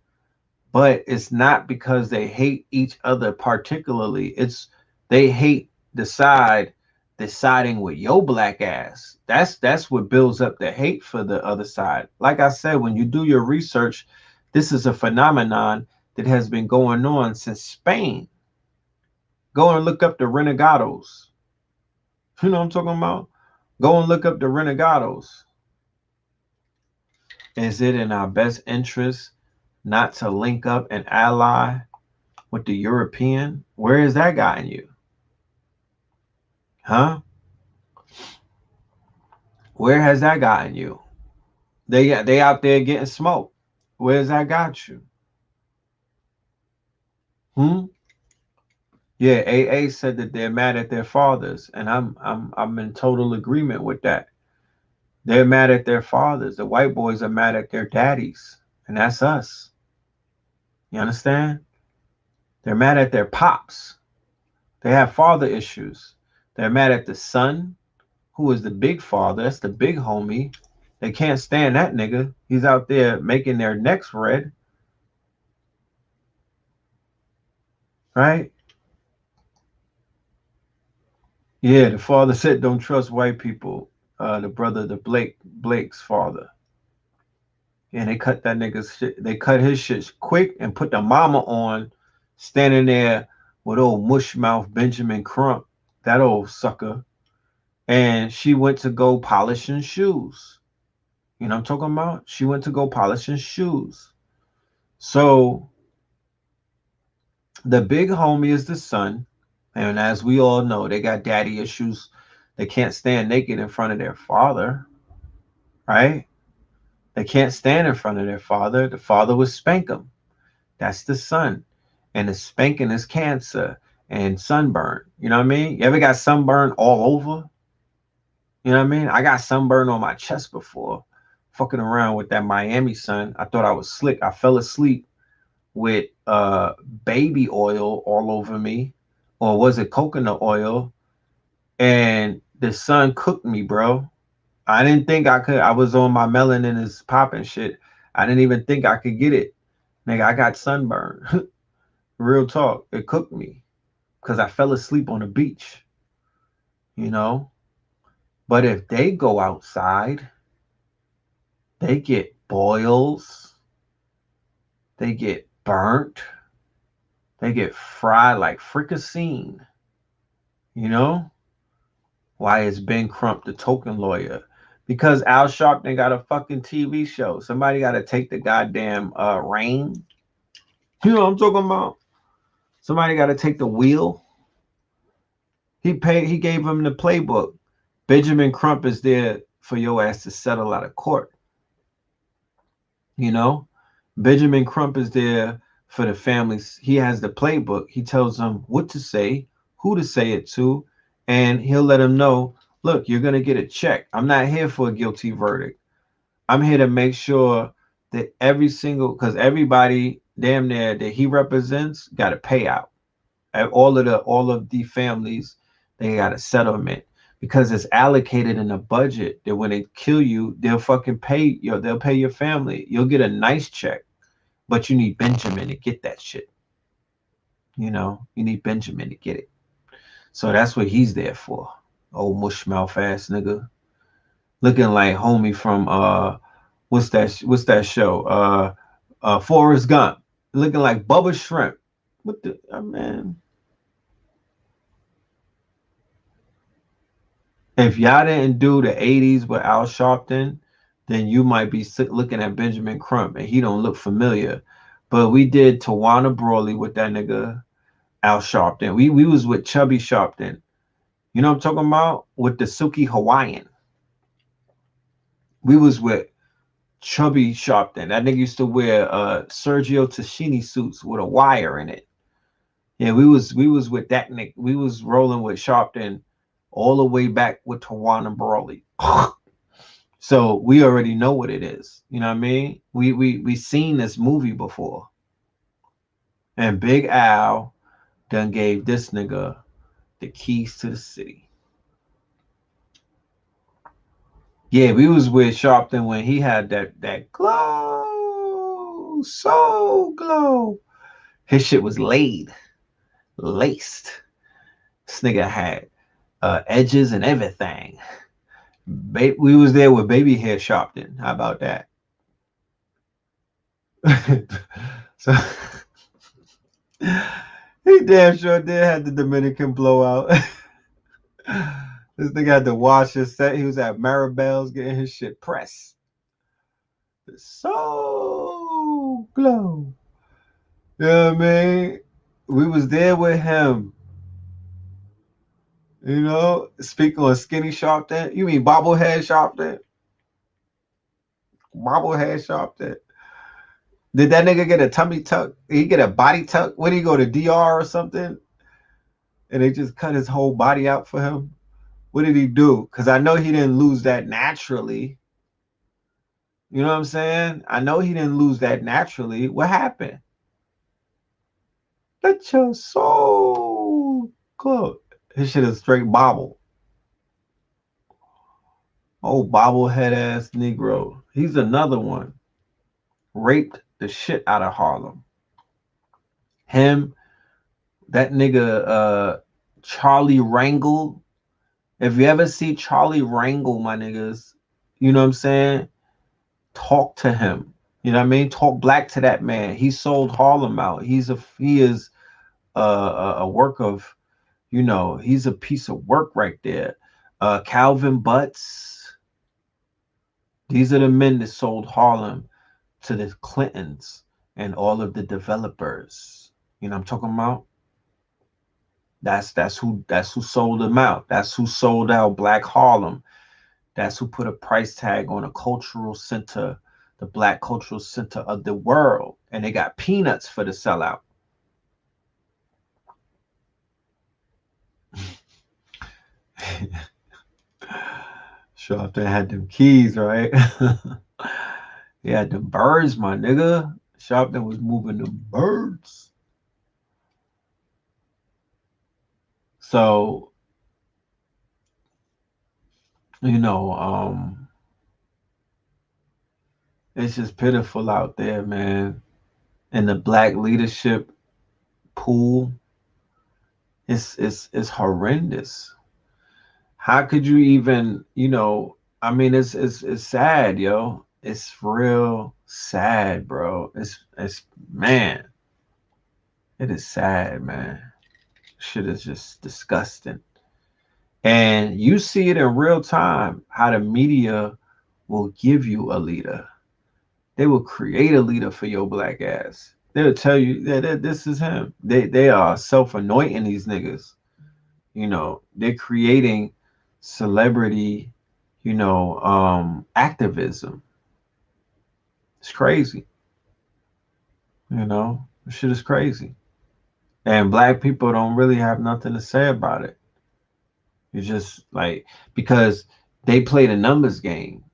But it's not because they hate each other particularly. It's they hate the side that's siding with your black ass. That's what builds up the hate for the other side. Like I said, when you do your research, this is a phenomenon that has been going on since Spain. Go and look up the renegados. You know what I'm talking about? Go and look up the renegados. Is it in our best interest not to link up and ally with the European? Where has that gotten you? Huh? Where has that gotten you? They out there getting smoked. Where's that got you? Hmm? Yeah, AA said that they're mad at their fathers, and I'm in total agreement with that. They're mad at their fathers. The white boys are mad at their daddies, and that's us. You understand? They're mad at their pops. They have father issues. They're mad at the son, who is the big father. That's the big homie. They can't stand that nigga. He's out there making their necks red, right? Yeah, the father said don't trust white people. The brother, the Blake's father. And they cut that nigga's shit. They cut his shit quick and put the mama on, standing there with old mushmouth Benjamin Crump, that old sucker. And she went to go polishing shoes. You know what I'm talking about? She went to go polishing shoes. So the big homie is the son. And as we all know, they got daddy issues. They can't stand naked in front of their father, right? They can't stand in front of their father. The father would spank them. That's the son. And the spanking is cancer and sunburn. You know what I mean? You ever got sunburn all over? You know what I mean? I got sunburn on my chest before, fucking around with that Miami sun. I thought I was slick. I fell asleep with baby oil all over me, or was it coconut oil? And the sun cooked me, bro. I didn't think I could. I was on my melanin is popping shit. I didn't even think I could get it. Nigga, I got sunburn. Real talk. It cooked me because I fell asleep on the beach, you know? But if they go outside, they get boils, they get burnt, they get fried like fricassee, you know? Why is Ben Crump the token lawyer? Because Al Sharpton got a fucking TV show. Somebody got to take the goddamn reign. You know what I'm talking about? Somebody got to take the wheel. He gave him the playbook. Benjamin Crump is there for your ass to settle out of court. You know, Benjamin Crump is there for the families. He has the playbook. He tells them what to say, who to say it to, and he'll let them know, look, you're going to get a check. I'm not here for a guilty verdict. I'm here to make sure that every single, because everybody damn near that he represents got a payout. All of the families, they got a settlement because it's allocated in a budget that when they kill you, they'll fucking pay you. They'll pay your family. You'll get a nice check, but you need Benjamin to get that shit. You know, you need Benjamin to get it. So that's what he's there for. Old mush mouth ass nigga, looking like homie from what's that show? Forrest Gump, looking like Bubba Shrimp. What the man? If y'all didn't do the 80s with Al Sharpton, then you might be looking at Benjamin Crump and he don't look familiar. But we did Tawana Brawley with that nigga Al Sharpton. We was with Chubby Sharpton. You know what I'm talking about? With the Silky Hawaiian. We was with Chubby Sharpton. That nigga used to wear Sergio Tashini suits with a wire in it. Yeah, we was with that nigga. We was rolling with Sharpton all the way back with Tawana Brawley. So we already know what it is. You know what I mean? We seen this movie before. And Big Al done gave this nigga the keys to the city. Yeah, we was with Sharpton when he had that glow, so glow. His shit was laced. This nigga had edges and everything. We was there with baby hair Sharpton. How about that? So he damn sure did have the Dominican blowout. This nigga had to wash his set. He was at Maribel's getting his shit pressed. So glow. You know what I mean? We was there with him. You know, speaking on skinny Sharpton. You mean bobblehead Sharpton? Bobblehead Sharpton. Did that nigga get a tummy tuck? Did he get a body tuck? When did he go to DR or something? And they just cut his whole body out for him? What did he do? Because I know he didn't lose that naturally. You know what I'm saying? I know he didn't lose that naturally. What happened? Let your soul go. His shit is straight bobble. Oh, bobblehead ass Negro. He's another one. Raped the shit out of Harlem. Him, that nigga, Charlie Wrangle. If you ever see Charlie Wrangle, my niggas, you know what I'm saying? Talk to him. You know what I mean? Talk black to that man. He sold Harlem out. He is a work of, you know, he's a piece of work right there. Calvin Butts. These are the men that sold Harlem to the Clintons and all of the developers. You know what I'm talking about? That's who sold them out. That's who sold out Black Harlem. That's who put a price tag on a cultural center, the Black cultural center of the world. And they got peanuts for the sellout. Sharpton had them keys, right? He had them birds, my nigga. Sharpton was moving them birds. So, you know, it's just pitiful out there, man. And the black leadership pool, it's horrendous. How could you even, I mean, it's sad, yo. It's real sad, bro. It's man, it is sad, man. Shit is just disgusting. And you see it in real time how the media will give you a leader. They will create a leader for your black ass. They'll tell you that this is him. They are self-anointing these niggas. They're creating celebrity, activism. It's crazy. This shit is crazy. And black people don't really have nothing to say about it. It's just like, because they play the numbers game.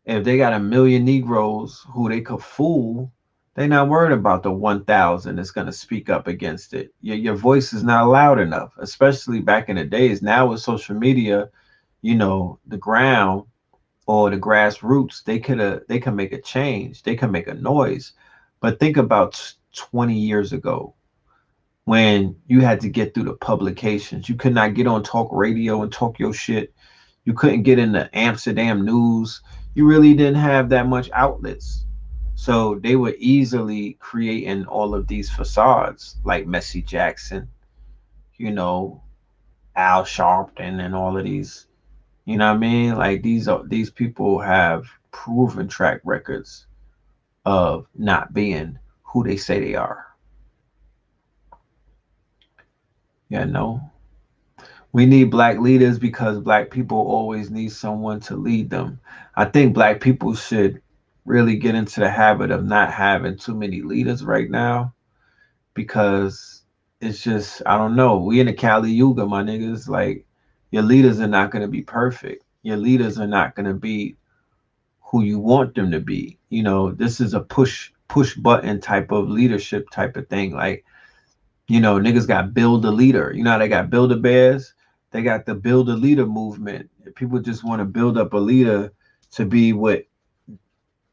If they got a million Negroes who they could fool, they're not worried about the 1,000 that's going to speak up against it. Your voice is not loud enough, especially back in the days. Now with social media, the ground or the grassroots, they can make a change. They can make a noise. But think about 20 years ago when you had to get through the publications. You could not get on talk radio and talk your shit. You couldn't get in the Amsterdam news. You really didn't have that much outlets. So they were easily creating all of these facades like Messi Jackson, you know, Al Sharpton and all of these. You know what I mean? Like these people have proven track records of not being who they say they are. Yeah, no. We need black leaders because black people always need someone to lead them. I think black people should really get into the habit of not having too many leaders right now, because it's just, I don't know. We in the Kali Yuga, my niggas. Like, your leaders are not going to be perfect. Your leaders are not going to be who you want them to be. This is a push button type of leadership type of thing. Like, niggas got build a leader. You know how they got build a bears? They got the build a leader movement. People just want to build up a leader to be what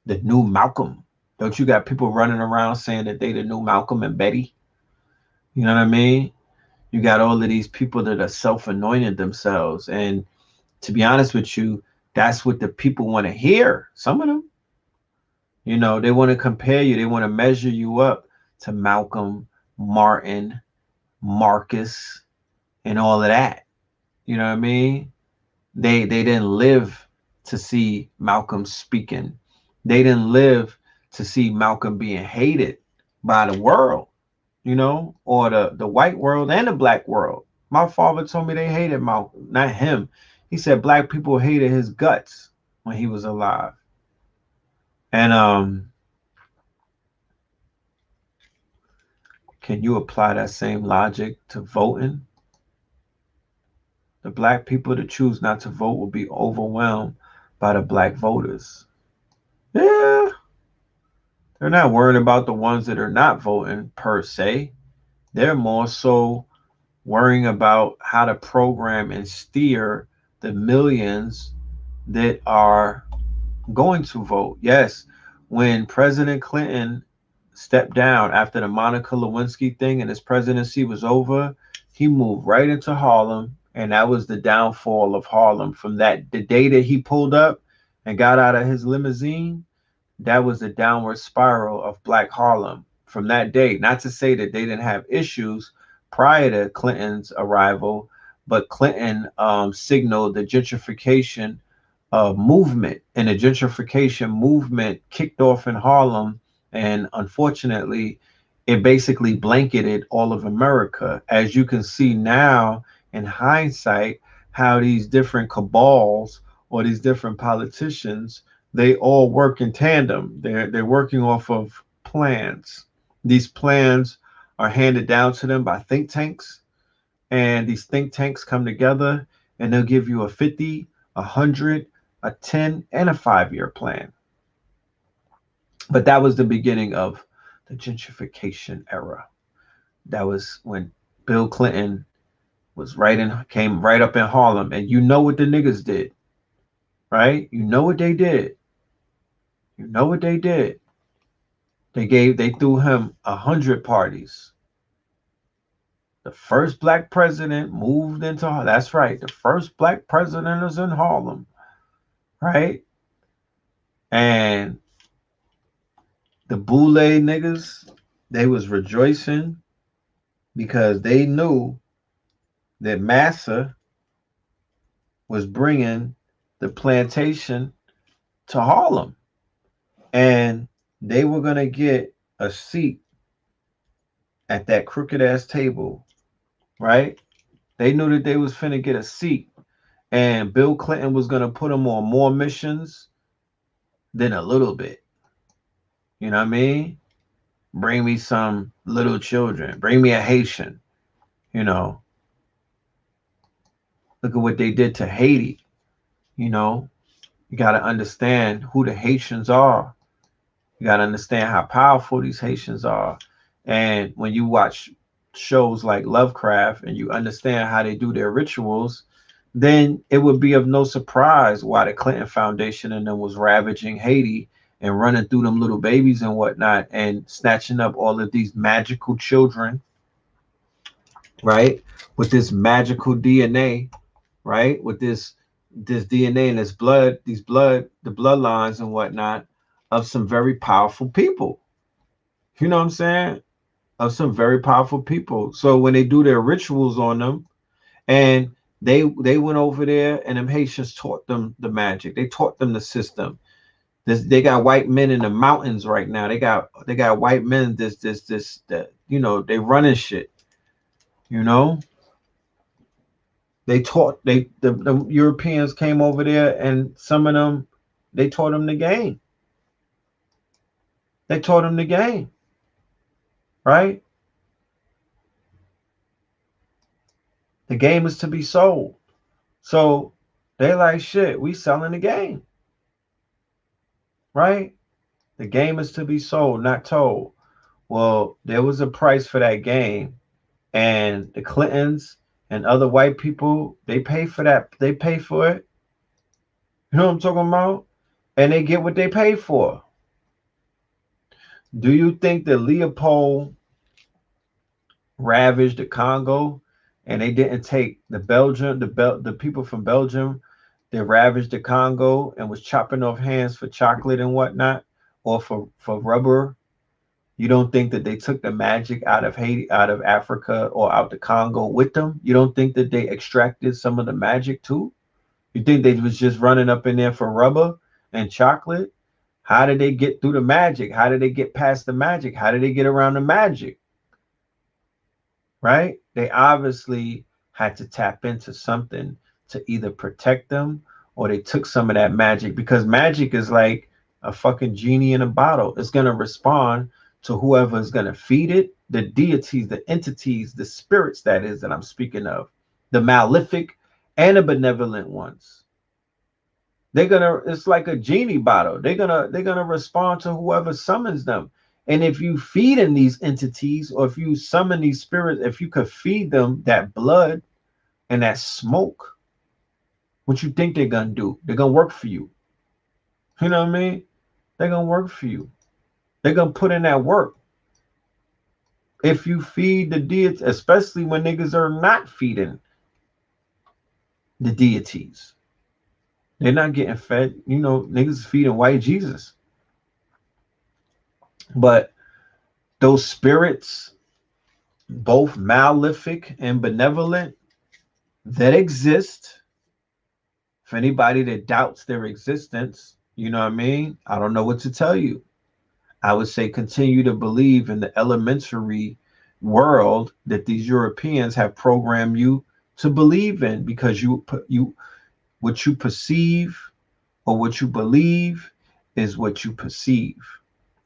the new Malcolm. Don't you got people running around saying that they the new Malcolm and Betty? You know what I mean? You got all of these people that are self-anointed themselves. And to be honest with you, that's what the people want to hear. Some of them, they want to compare you. They want to measure you up to Malcolm, Martin, Marcus, and all of that. You know what I mean? They didn't live to see Malcolm speaking. They didn't live to see Malcolm being hated by the world, or the white world and the black world. My father told me they hated Malcolm, not him. He said black people hated his guts when he was alive. And can you apply that same logic to voting? The black people that choose not to vote will be overwhelmed by the black voters. Yeah, they're not worried about the ones that are not voting per se. They're more so worrying about how to program and steer the millions that are going to vote. Yes, when President Clinton stepped down after the Monica Lewinsky thing and his presidency was over, he moved right into Harlem, and that was the downfall of Harlem. From the day that he pulled up and got out of his limousine, that was the downward spiral of Black Harlem from that day. Not to say that they didn't have issues prior to Clinton's arrival, but Clinton signaled the gentrification movement, and the gentrification movement kicked off in Harlem, and unfortunately, it basically blanketed all of America. As you can see now in hindsight, how these different cabals or these different politicians, they all work in tandem. They're working off of plans. These plans are handed down to them by think tanks, and these think tanks come together and they'll give you a 50 100, a 10, and a 5-year plan. But that was the beginning of the gentrification era. That was when Bill Clinton was came right up in Harlem. And you know what the niggas did, right? You know what they did. You know what they did. They threw him 100 parties. The first black president moved into Harlem. That's right. The first black president is in Harlem, right? And the Boule niggas, they was rejoicing because they knew that Massa was bringing the plantation to Harlem, and they were gonna get a seat at that crooked ass table, right? They knew that they was finna get a seat, and Bill Clinton was gonna put them on more missions than a little bit. You know what I mean? Bring me some little children. Bring me a Haitian. You know, look at what they did to Haiti. You know, you got to understand who the Haitians are. You got to understand how powerful these Haitians are. And when you watch shows like Lovecraft and you understand how they do their rituals, then it would be of no surprise why the Clinton Foundation and them was ravaging Haiti and running through them little babies and whatnot and snatching up all of these magical children, right? With this magical DNA, right? With this DNA and this blood, the bloodlines and whatnot of some very powerful people. You know what I'm saying? Of some very powerful people. So when they do their rituals on them, and they went over there, and them Haitians taught them the magic. They taught them the system. They got white men in the mountains right now. They got white men. That they running shit. You know, they taught the Europeans came over there, and some of them they taught them the game. They taught them the game, right? The game is to be sold. So they like shit. We selling the game, right? The game is to be sold, not told. Well, there was a price for that game, and the Clintons and other white people they pay for that. They pay for it. You know what I'm talking about? And they get what they pay for. Do you think that Leopold ravaged the Congo and they didn't take the people from Belgium that ravaged the Congo and was chopping off hands for chocolate and whatnot, or for rubber? You don't think that they took the magic out of Haiti, out of Africa, or out the Congo with them? You don't think that they extracted some of the magic too? You think they was just running up in there for rubber and chocolate? How did they get through the magic? How did they get past the magic? How did they get around the magic? Right? They obviously had to tap into something to either protect them, or they took some of that magic, because magic is like a fucking genie in a bottle. It's going to respond to whoever is going to feed it, the deities, the entities, the spirits that I'm speaking of, the malefic and the benevolent ones. It's like a genie bottle. They're gonna respond to whoever summons them. And if you feed in these entities, or if you summon these spirits, if you could feed them that blood and that smoke, what you think they're gonna do? They're gonna work for you. You know what I mean? They're gonna work for you. They're gonna put in that work. If you feed the deities, especially when niggas are not feeding the deities. They're not getting fed. Niggas feeding white Jesus. But those spirits, both malefic and benevolent, that exist. For anybody that doubts their existence, you know what I mean? I don't know what to tell you. I would say continue to believe in the elementary world that these Europeans have programmed you to believe in, because what you perceive or what you believe is what you perceive.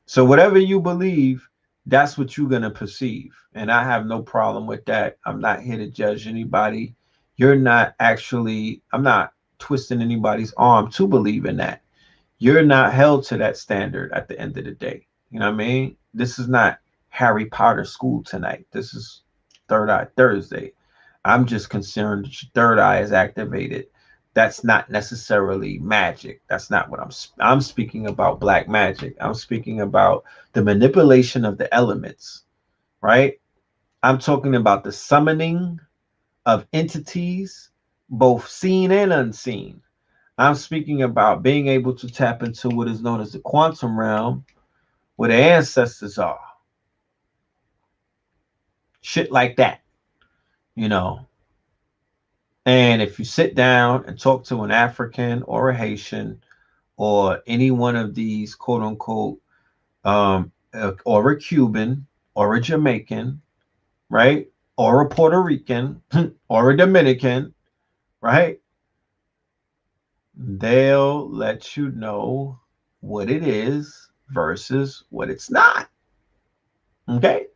So whatever you believe, that's what you're going to perceive. And I have no problem with that. I'm not here to judge anybody. I'm not twisting anybody's arm to believe in that. You're not held to that standard at the end of the day. You know what I mean? This is not Harry Potter school tonight. This is Third Eye Thursday. I'm just concerned that your third eye is activated. That's not necessarily magic. That's not what I'm speaking about black magic. I'm speaking about the manipulation of the elements, right? I'm talking about the summoning of entities, both seen and unseen. I'm speaking about being able to tap into what is known as the quantum realm, where the ancestors are. Shit like that, you know. And if you sit down and talk to an African or a Haitian or any one of these quote unquote, or a Cuban or a Jamaican, right? Or a Puerto Rican or a Dominican, right? They'll let you know what it is versus what it's not. Okay?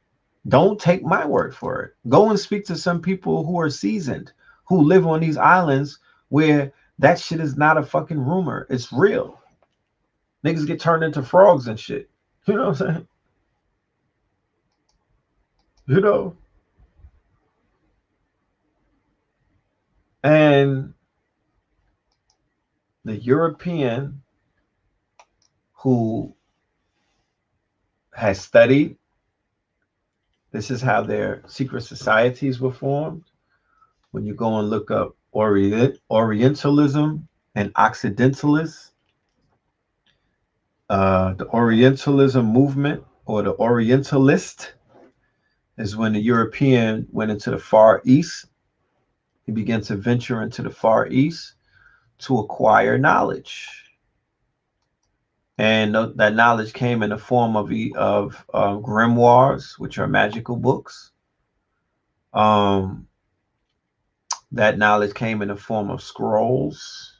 Don't take my word for it. Go and speak to some people who are seasoned, who live on these islands where that shit is not a fucking rumor. It's real. Niggas get turned into frogs and shit. You know what I'm saying? You know? And the European who has studied, this is how their secret societies were formed. When you go and look up Orientalism and Occidentalists, the Orientalism movement or the Orientalist is when the European went into the Far East. He began to venture into the Far East to acquire knowledge. And that knowledge came in the form of grimoires, which are magical books. That knowledge came in the form of scrolls.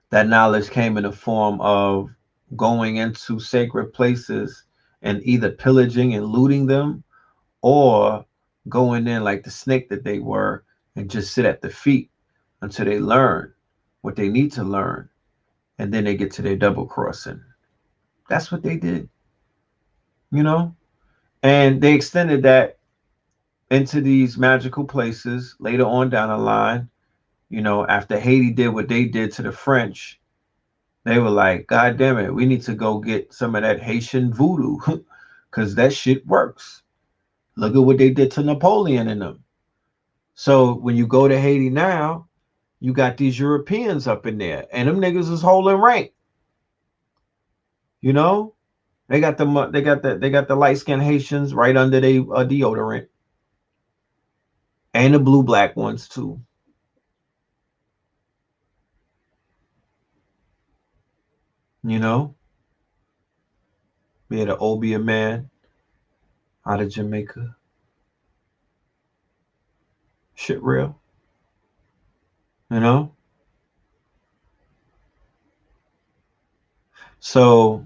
That knowledge came in the form of going into sacred places and either pillaging and looting them or going in like the snake that they were and just sit at the feet until they learn what they need to learn. And then they get to their double crossing. That's what they did, you know? And they extended that into these magical places later on down the line. You know, after Haiti did what they did to the French, they were like, God damn it, we need to go get some of that Haitian voodoo because that shit works. Look at what they did to Napoleon and them. So when you go to Haiti now, you got these Europeans up in there, and them niggas is holding rank. You know, they got the light skinned Haitians right under their deodorant, and the blue black ones too. You know, we had an Obia man out of Jamaica. Shit real. You know? So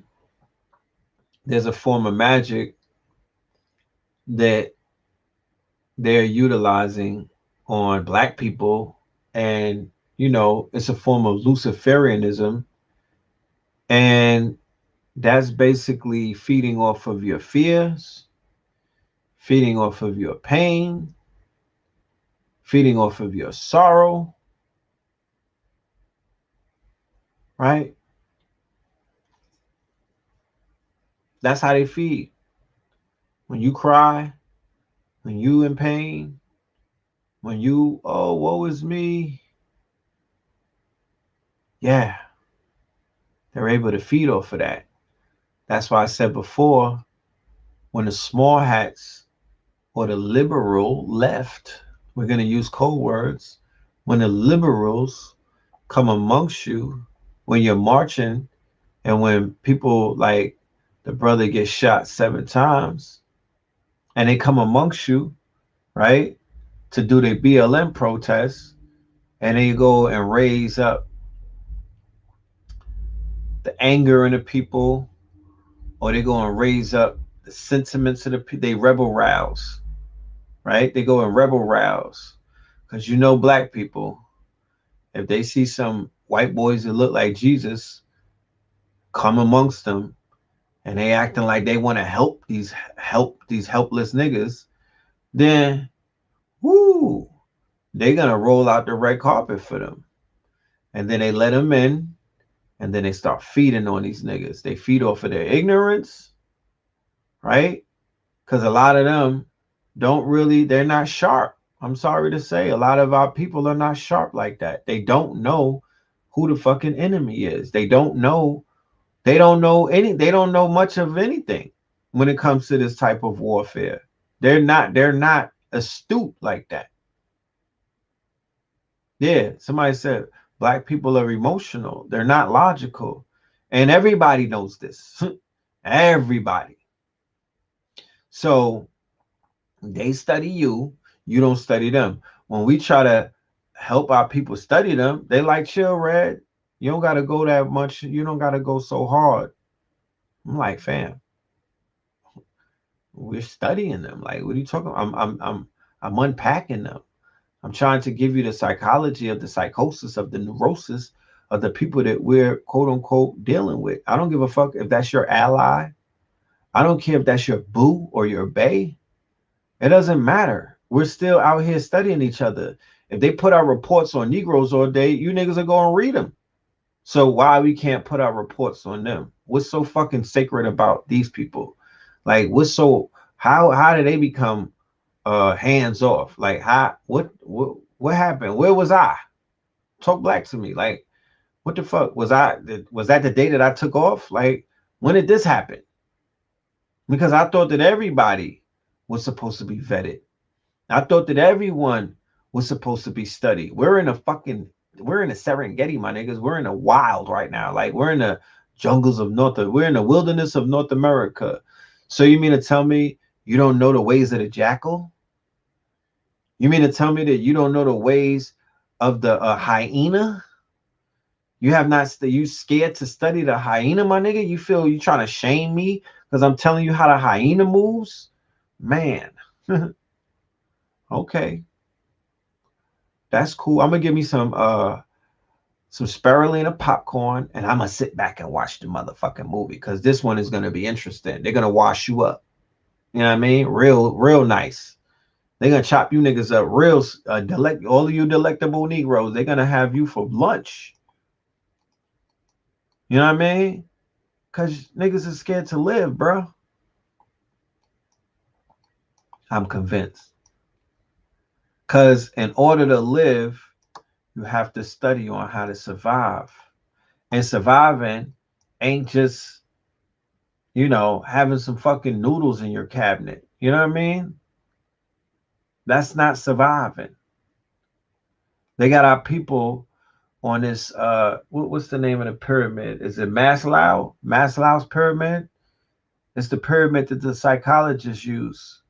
there's a form of magic that they're utilizing on black people, and you know, it's a form of Luciferianism, and that's basically feeding off of your fears, feeding off of your pain, feeding off of your sorrow, right? That's how they feed. When you cry, when you in pain, when you, oh, woe is me, yeah, they're able to feed off of that. That's why I said before, when the small hats or the liberal left, we're going to use code words, when the liberals come amongst you, when you're marching, and when people like the brother gets shot 7 times, and they come amongst you, right, to do their BLM protests, and they go and raise up the anger in the people, or they go and raise up the sentiments of the people, they rebel rouse, right? They go and rebel rouse. Because you know, black people, if they see some white boys that look like Jesus come amongst them and they acting like they want to help these helpless niggas, then whoo, they gonna roll out the red carpet for them. And then they let them in, and then they start feeding on these niggas. They feed off of their ignorance, right? Because a lot of them they're not sharp. I'm sorry to say, a lot of our people are not sharp like that. They don't know who the fucking enemy is. They don't know much of anything when it comes to this type of warfare. They're not astute like that. Yeah, somebody said black people are emotional. They're not logical. And everybody knows this. Everybody. So they study you, you don't study them. When we try to help our people study them, they like, chill, Red. You don't gotta go that much, you don't gotta go so hard. I'm like, fam, we're studying them. Like, what are you talking about? I'm unpacking them. I'm trying to give you the psychology of the psychosis of the neurosis of the people that we're quote unquote dealing with. I don't give a fuck if that's your ally. I don't care if that's your boo or your bae. It doesn't matter. We're still out here studying each other. If they put out reports on Negroes all day, you niggas are going to read them. So why we can't put out reports on them? What's so fucking sacred about these people? Like, how did they become hands off? Like, what happened? Where was I? Talk black to me. Like, what the fuck was that the day that I took off? Like, when did this happen? Because I thought that everybody was supposed to be vetted. I thought that everyone was supposed to be studied. We're in the Serengeti, my niggas. We're in the wild right now. Like, we're in the jungles of we're in the wilderness of North America. So you mean to tell me you don't know the ways of the jackal? You mean to tell me that you don't know the ways of the hyena? You have not, you scared to study the hyena, my nigga? You feel you trying to shame me because I'm telling you how the hyena moves? Man. Okay. That's cool. I'm gonna give me some spirulina popcorn, and I'm gonna sit back and watch the motherfucking movie because this one is gonna be interesting. They're gonna wash you up. You know what I mean? Real nice. They're gonna chop you niggas up real all of you delectable Negroes. They're gonna have you for lunch. You know what I mean? Cause niggas is scared to live, bro. I'm convinced. Cause in order to live, you have to study on how to survive. And surviving ain't just, having some fucking noodles in your cabinet. You know what I mean? That's not surviving. They got our people on this what's the name of the pyramid? Is it Maslow's pyramid? It's the pyramid that the psychologists use.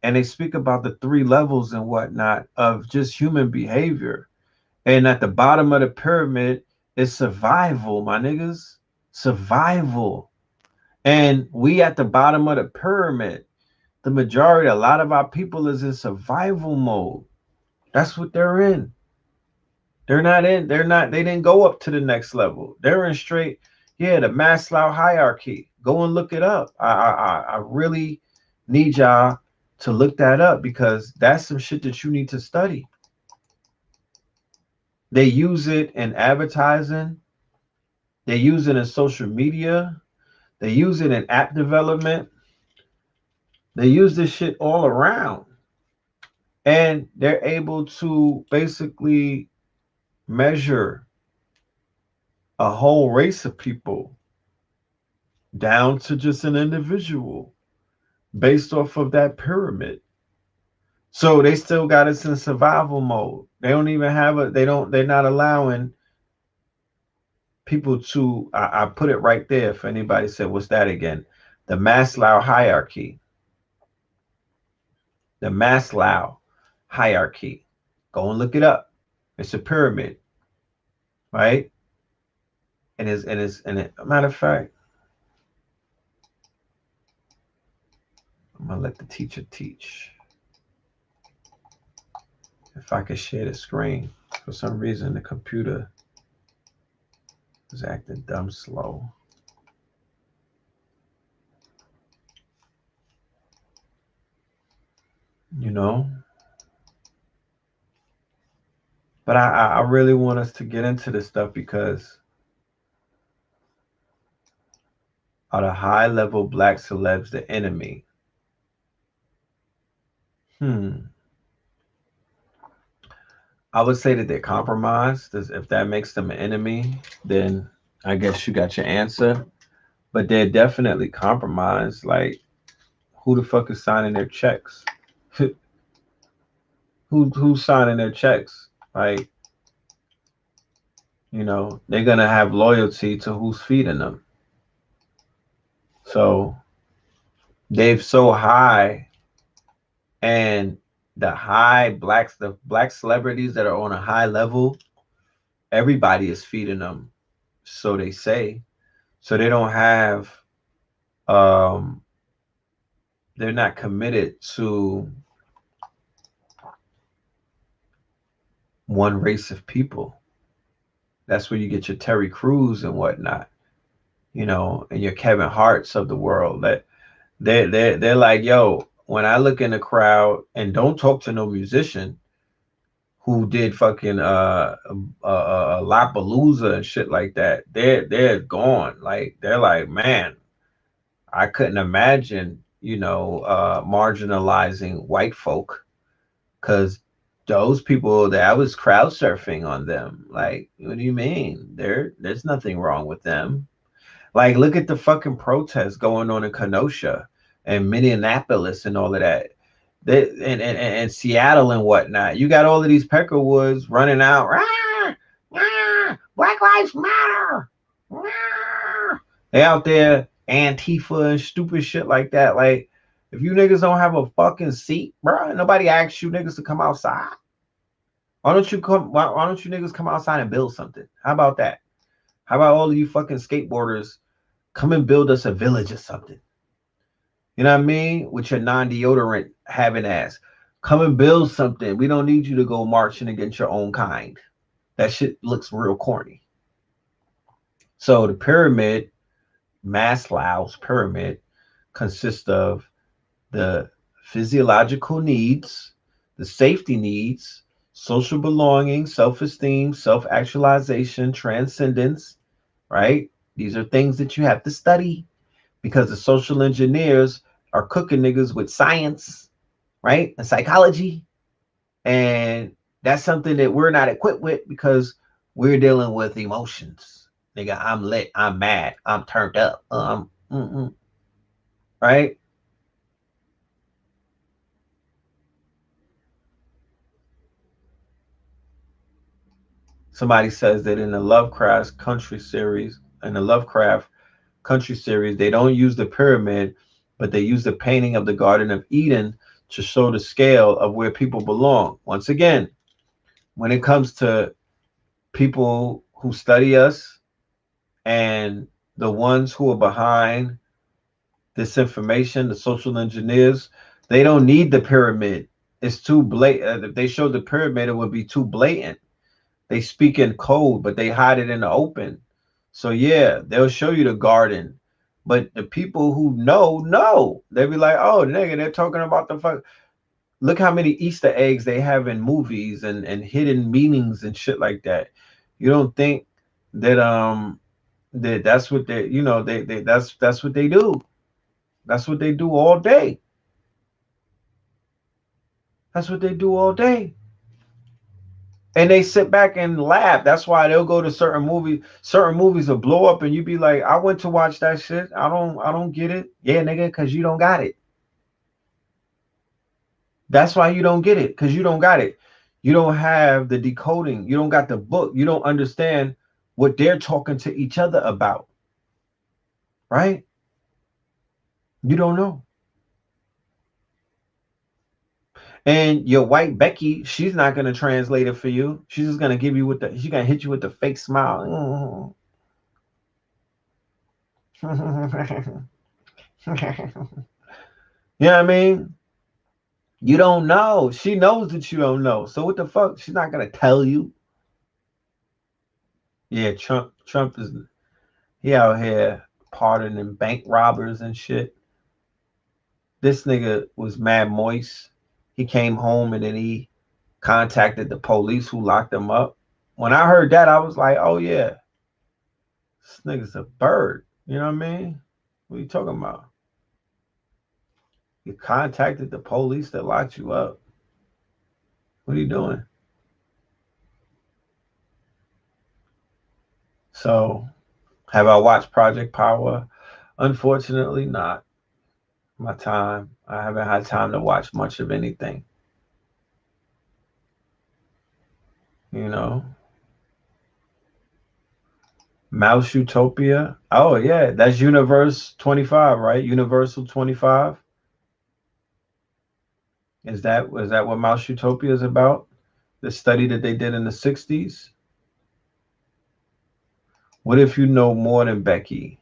And they speak about the 3 levels and whatnot of just human behavior. And at the bottom of the pyramid is survival, my niggas. Survival. And we at the bottom of the pyramid. A lot of our people is in survival mode. That's what they're in. They didn't go up to the next level. They're in straight, the Maslow hierarchy. Go and look it up. I really need y'all to look that up because that's some shit that you need to study. They use it in advertising. They use it in social media. They use it in app development. They use this shit all around. And they're able to basically measure a whole race of people down to just an individual based off of that pyramid. So they still got us in survival mode. They don't even have they're not allowing people to, I put it right there if anybody said, what's that again? The Maslow hierarchy. The Maslow hierarchy. Go and look it up. It's a pyramid, right? Matter of fact, I'm gonna let the teacher teach. If I could share the screen. For some reason, the computer is acting dumb slow. You know? But I really want us to get into this stuff because are the high level black celebs the enemy? I would say that they're compromised. If that makes them an enemy, then I guess you got your answer. But they're definitely compromised. Like, who the fuck is signing their checks? Who's signing their checks? Like, they're gonna have loyalty to who's feeding them. So they've so high, and the black celebrities that are on a high level, everybody is feeding them. So they say. So they don't have um they're not committed to one race of people. That's where you get your Terry Crews and whatnot, and your Kevin Harts of the world. That they're like, yo, when I look in the crowd and don't talk to no musician who did fucking Lollapalooza and shit like that, they're gone. Like they're like, man, I couldn't imagine, marginalizing white folk, because those people that I was crowd surfing on them. Like, what do you mean? There's nothing wrong with them. Like, look at the fucking protests going on in Kenosha and Minneapolis and all of that. And Seattle and whatnot. You got all of these Peckerwoods running out. Rah, rah, Black Lives Matter. Rah. They out there Antifa and stupid shit like that. Like, if you niggas don't have a fucking seat, bro, nobody asks you niggas to come outside. Why don't you niggas come outside and build something? How about that? How about all of you fucking skateboarders come and build us a village or something? You know what I mean? With your non-deodorant having ass. Come and build something. We don't need you to go marching against your own kind. That shit looks real corny. So the pyramid, Maslow's pyramid, consists of the physiological needs, the safety needs, social belonging, self-esteem, self-actualization, transcendence, right? These are things that you have to study because the social engineers are cooking niggas with science, right? And psychology. And that's something that we're not equipped with because we're dealing with emotions. Nigga, I'm lit, I'm mad, I'm turned up. Right? Somebody says that in the Lovecraft country series, they don't use the pyramid, but they use the painting of the Garden of Eden to show the scale of where people belong. Once again, when it comes to people who study us and the ones who are behind this information, the social engineers, they don't need the pyramid. It's too blatant. If they showed the pyramid, it would be too blatant. They speak in code, but they hide it in the open. So yeah, they'll show you the garden, but the people who know, they'll be like, oh nigga, they're talking about the fuck. Look how many Easter eggs they have in movies and hidden meanings and shit like that. You don't think that that's what they that's what they do. That's what they do all day. That's what they do all day. And they sit back and laugh. That's why they'll go to certain movies. Certain movies will blow up, and you be like, "I went to watch that shit. I don't get it." Yeah, nigga, because you don't got it. That's why you don't get it, because you don't got it. You don't have the decoding. You don't got the book. You don't understand what they're talking to each other about, right? You don't know. And your white Becky, she's not gonna translate it for you. She's just gonna give you she's gonna hit you with the fake smile. You know what I mean? You don't know. She knows that you don't know. So what the fuck? She's not gonna tell you. Yeah, Trump is he out here pardoning bank robbers and shit. This nigga was mad moist. He came home and then he contacted the police who locked him up. When I heard that, I was like, oh yeah, this nigga's a bird. You know what I mean? What are you talking about? You contacted the police that locked you up. What are you doing? So, have I watched Project Power? Unfortunately, not. My time. I haven't had time to watch much of anything. You know, Mouse Utopia. Oh yeah, that's Universe 25, right? Universal 25. Is that what Mouse Utopia is about? The study that they did in the 60s. What if you know more than Becky?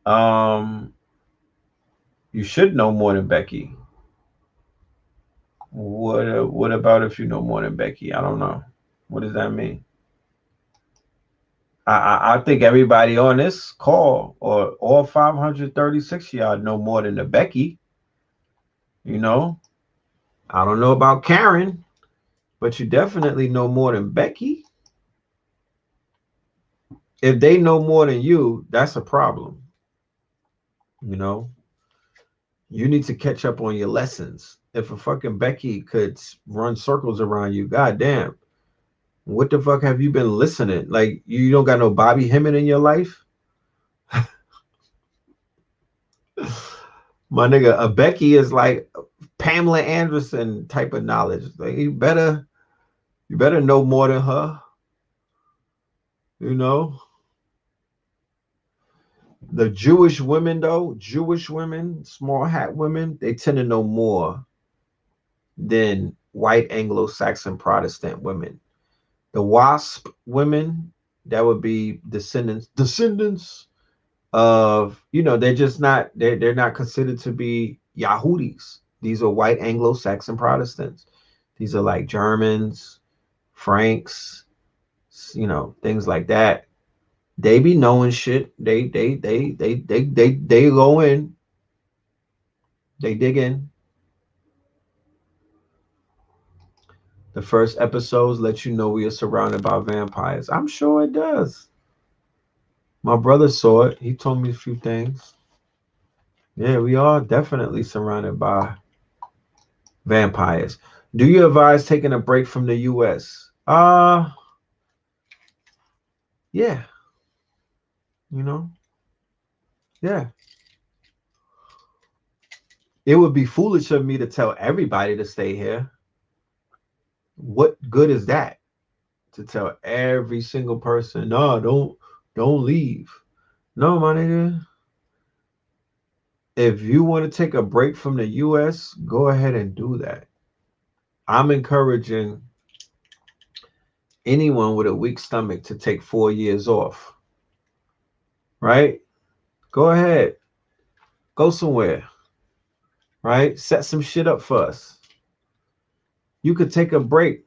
Um, you should know more than Becky. What about if you know more than Becky? I don't know. What does that mean? I think everybody on this call or all 536 y'all know more than the Becky. You know, I don't know about Karen, but you definitely know more than Becky. If they know more than you, that's a problem. You know, you need to catch up on your lessons. If a fucking Becky could run circles around you, goddamn, what the fuck have you been listening? Like, you don't got no Bobby Hemmett in your life? My nigga, a Becky is like Pamela Anderson type of knowledge. Like, you better know more than her. You know, the Jewish women though, Jewish women, small hat women, they tend to know more than white Anglo-Saxon Protestant women. The WASP women, that would be descendants of, they're just not, they're not considered to be Yahudis. These are white Anglo-Saxon Protestants. These are like Germans, Franks, things like that. They be knowing shit. They go in. They dig in. The first episodes let you know we are surrounded by vampires. I'm sure it does. My brother saw it. He told me a few things. Yeah, we are definitely surrounded by vampires. Do you advise taking a break from the US? Yeah, you know, yeah. It would be foolish of me to tell everybody to stay here. What good is that? To tell every single person, no, don't leave. No, my nigga. If you want to take a break from the US, go ahead and do that. I'm encouraging anyone with a weak stomach to take 4 years off. Right? Go ahead. Go somewhere. Right? Set some shit up for us. You could take a break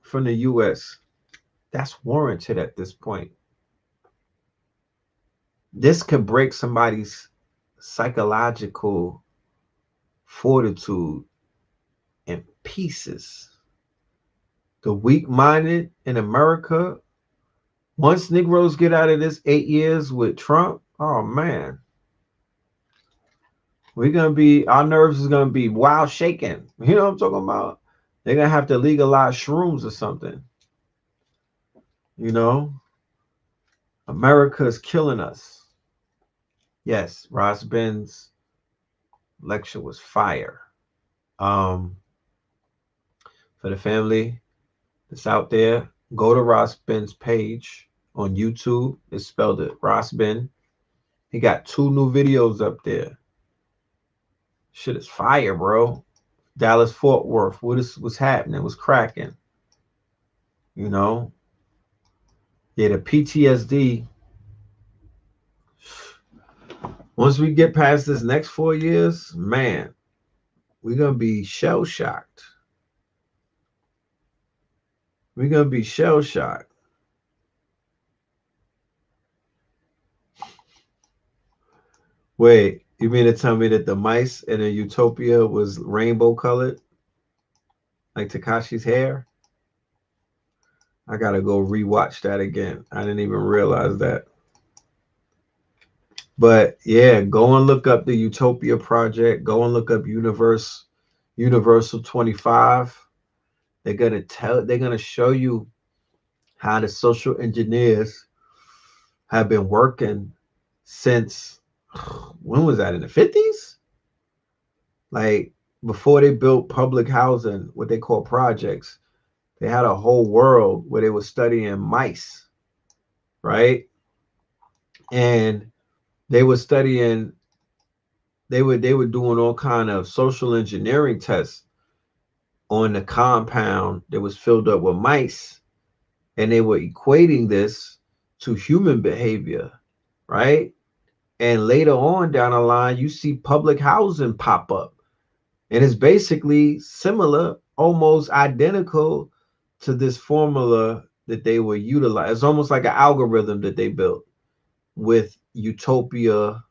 from the US. That's warranted at this point. This could break somebody's psychological fortitude in pieces. The weak minded in America, once Negroes get out of this 8 years with Trump, oh man, our nerves is gonna be wild shaking. You know what I'm talking about? They're gonna have to legalize shrooms or something. You know, America is killing us. Yes, Ross Ben's lecture was fire. Um, for the family that's out there, go to Ross Ben's page on YouTube. It's spelled it Ross Ben. He got 2 new videos up there. Shit is fire, bro. Dallas Fort Worth. What's happening? What's cracking? You know? Yeah, the PTSD. Once we get past this next 4 years, man, we're gonna be shell shocked. We're gonna be shell shocked. Wait, you mean to tell me that the mice in a utopia was rainbow colored, like Takashi's hair? I gotta go rewatch that again. I didn't even realize that. But yeah, go and look up the Utopia Project. Go and look up Universal 25. They're gonna show you how the social engineers have been working since when was that, in the 50s? Like before they built public housing, what they call projects, they had a whole world where they were studying mice, right? And they were studying, they were doing all kind of social engineering tests on the compound that was filled up with mice, and they were equating this to human behavior, right? And later on down the line, you see public housing pop up, and it's basically similar, almost identical to this formula that they were utilizing. It's almost like an algorithm that they built with Utopia,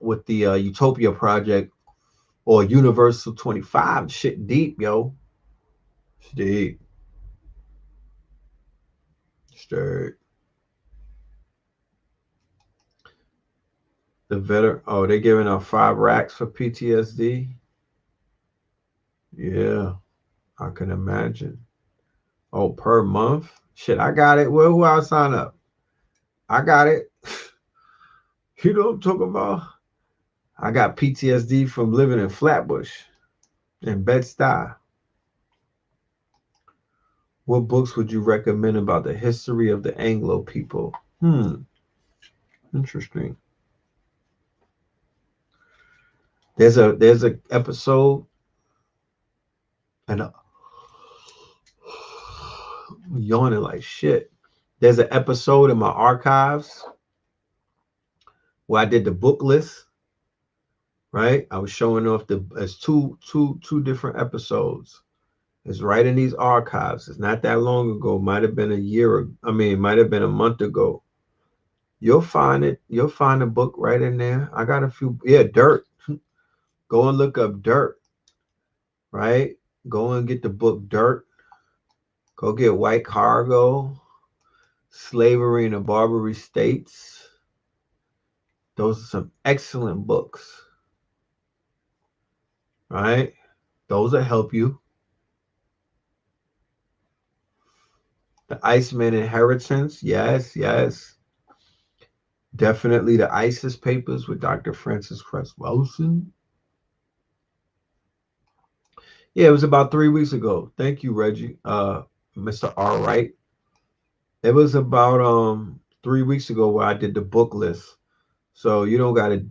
with the Utopia project, or Universal 25. Shit deep, yo. Deep. Straight. The veteran. Oh, they giving out 5 racks for PTSD. Yeah, I can imagine. Oh, per month. Shit, I got it. Well, who I sign up? I got it. You know what I'm talking about? I got PTSD from living in Flatbush and Bed-Stuy. What books would you recommend about the history of the Anglo people? Interesting. There's a episode, and I'm yawning like shit. There's an episode in my archives where I did the book list, right? I was showing off the as two different episodes. It's right in these archives. It's not that long ago. Might have been a year. I mean, it might have been a month ago. You'll find it. You'll find the book right in there. I got a few. Yeah, Dirt. Go and look up Dirt, right? Go and get the book Dirt. Go get White Cargo, Slavery in the Barbary States. Those are some excellent books, right? Those will help you. The Iceman Inheritance. Yes, yes. Definitely the ISIS papers with Dr. Francis Cress Wilson. Yeah, it was about 3 weeks ago. Thank you, Reggie. Mr. R. Wright. It was about 3 weeks ago where I did the book list. So you don't gotta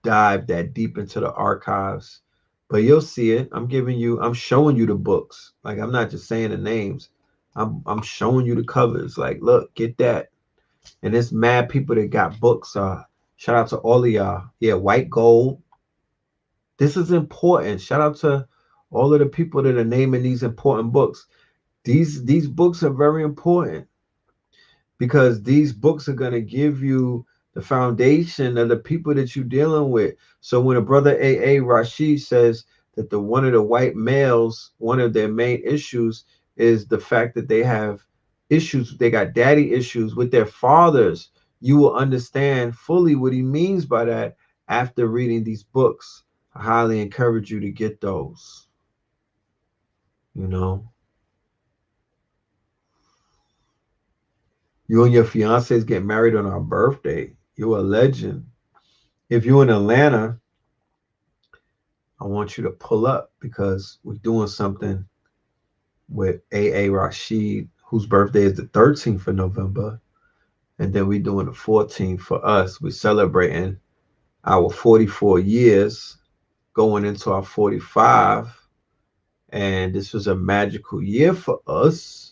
dive that deep into the archives. But you'll see it. I'm showing you the books. Like, I'm not just saying the names. I'm showing you the covers. Like, look, get that. And there's mad people that got books. Shout out to all of y'all. Yeah, White Gold. This is important. Shout out to all of the people that are naming these important books. These books are very important because these books are going to give you the foundation of the people that you're dealing with. So when a brother A.A. Rashid says that one of the white males, one of their main issues is the fact that they have issues, they got daddy issues with their fathers, you will understand fully what he means by that after reading these books. I highly encourage you to get those, you know. You and your fiancés get married on our birthday. You're a legend. If you're in Atlanta, I want you to pull up because we're doing something with A.A. Rashid, whose birthday is the 13th of November. And then we're doing the 14th for us. We're celebrating our 44 years, going into our 45. And this was a magical year for us.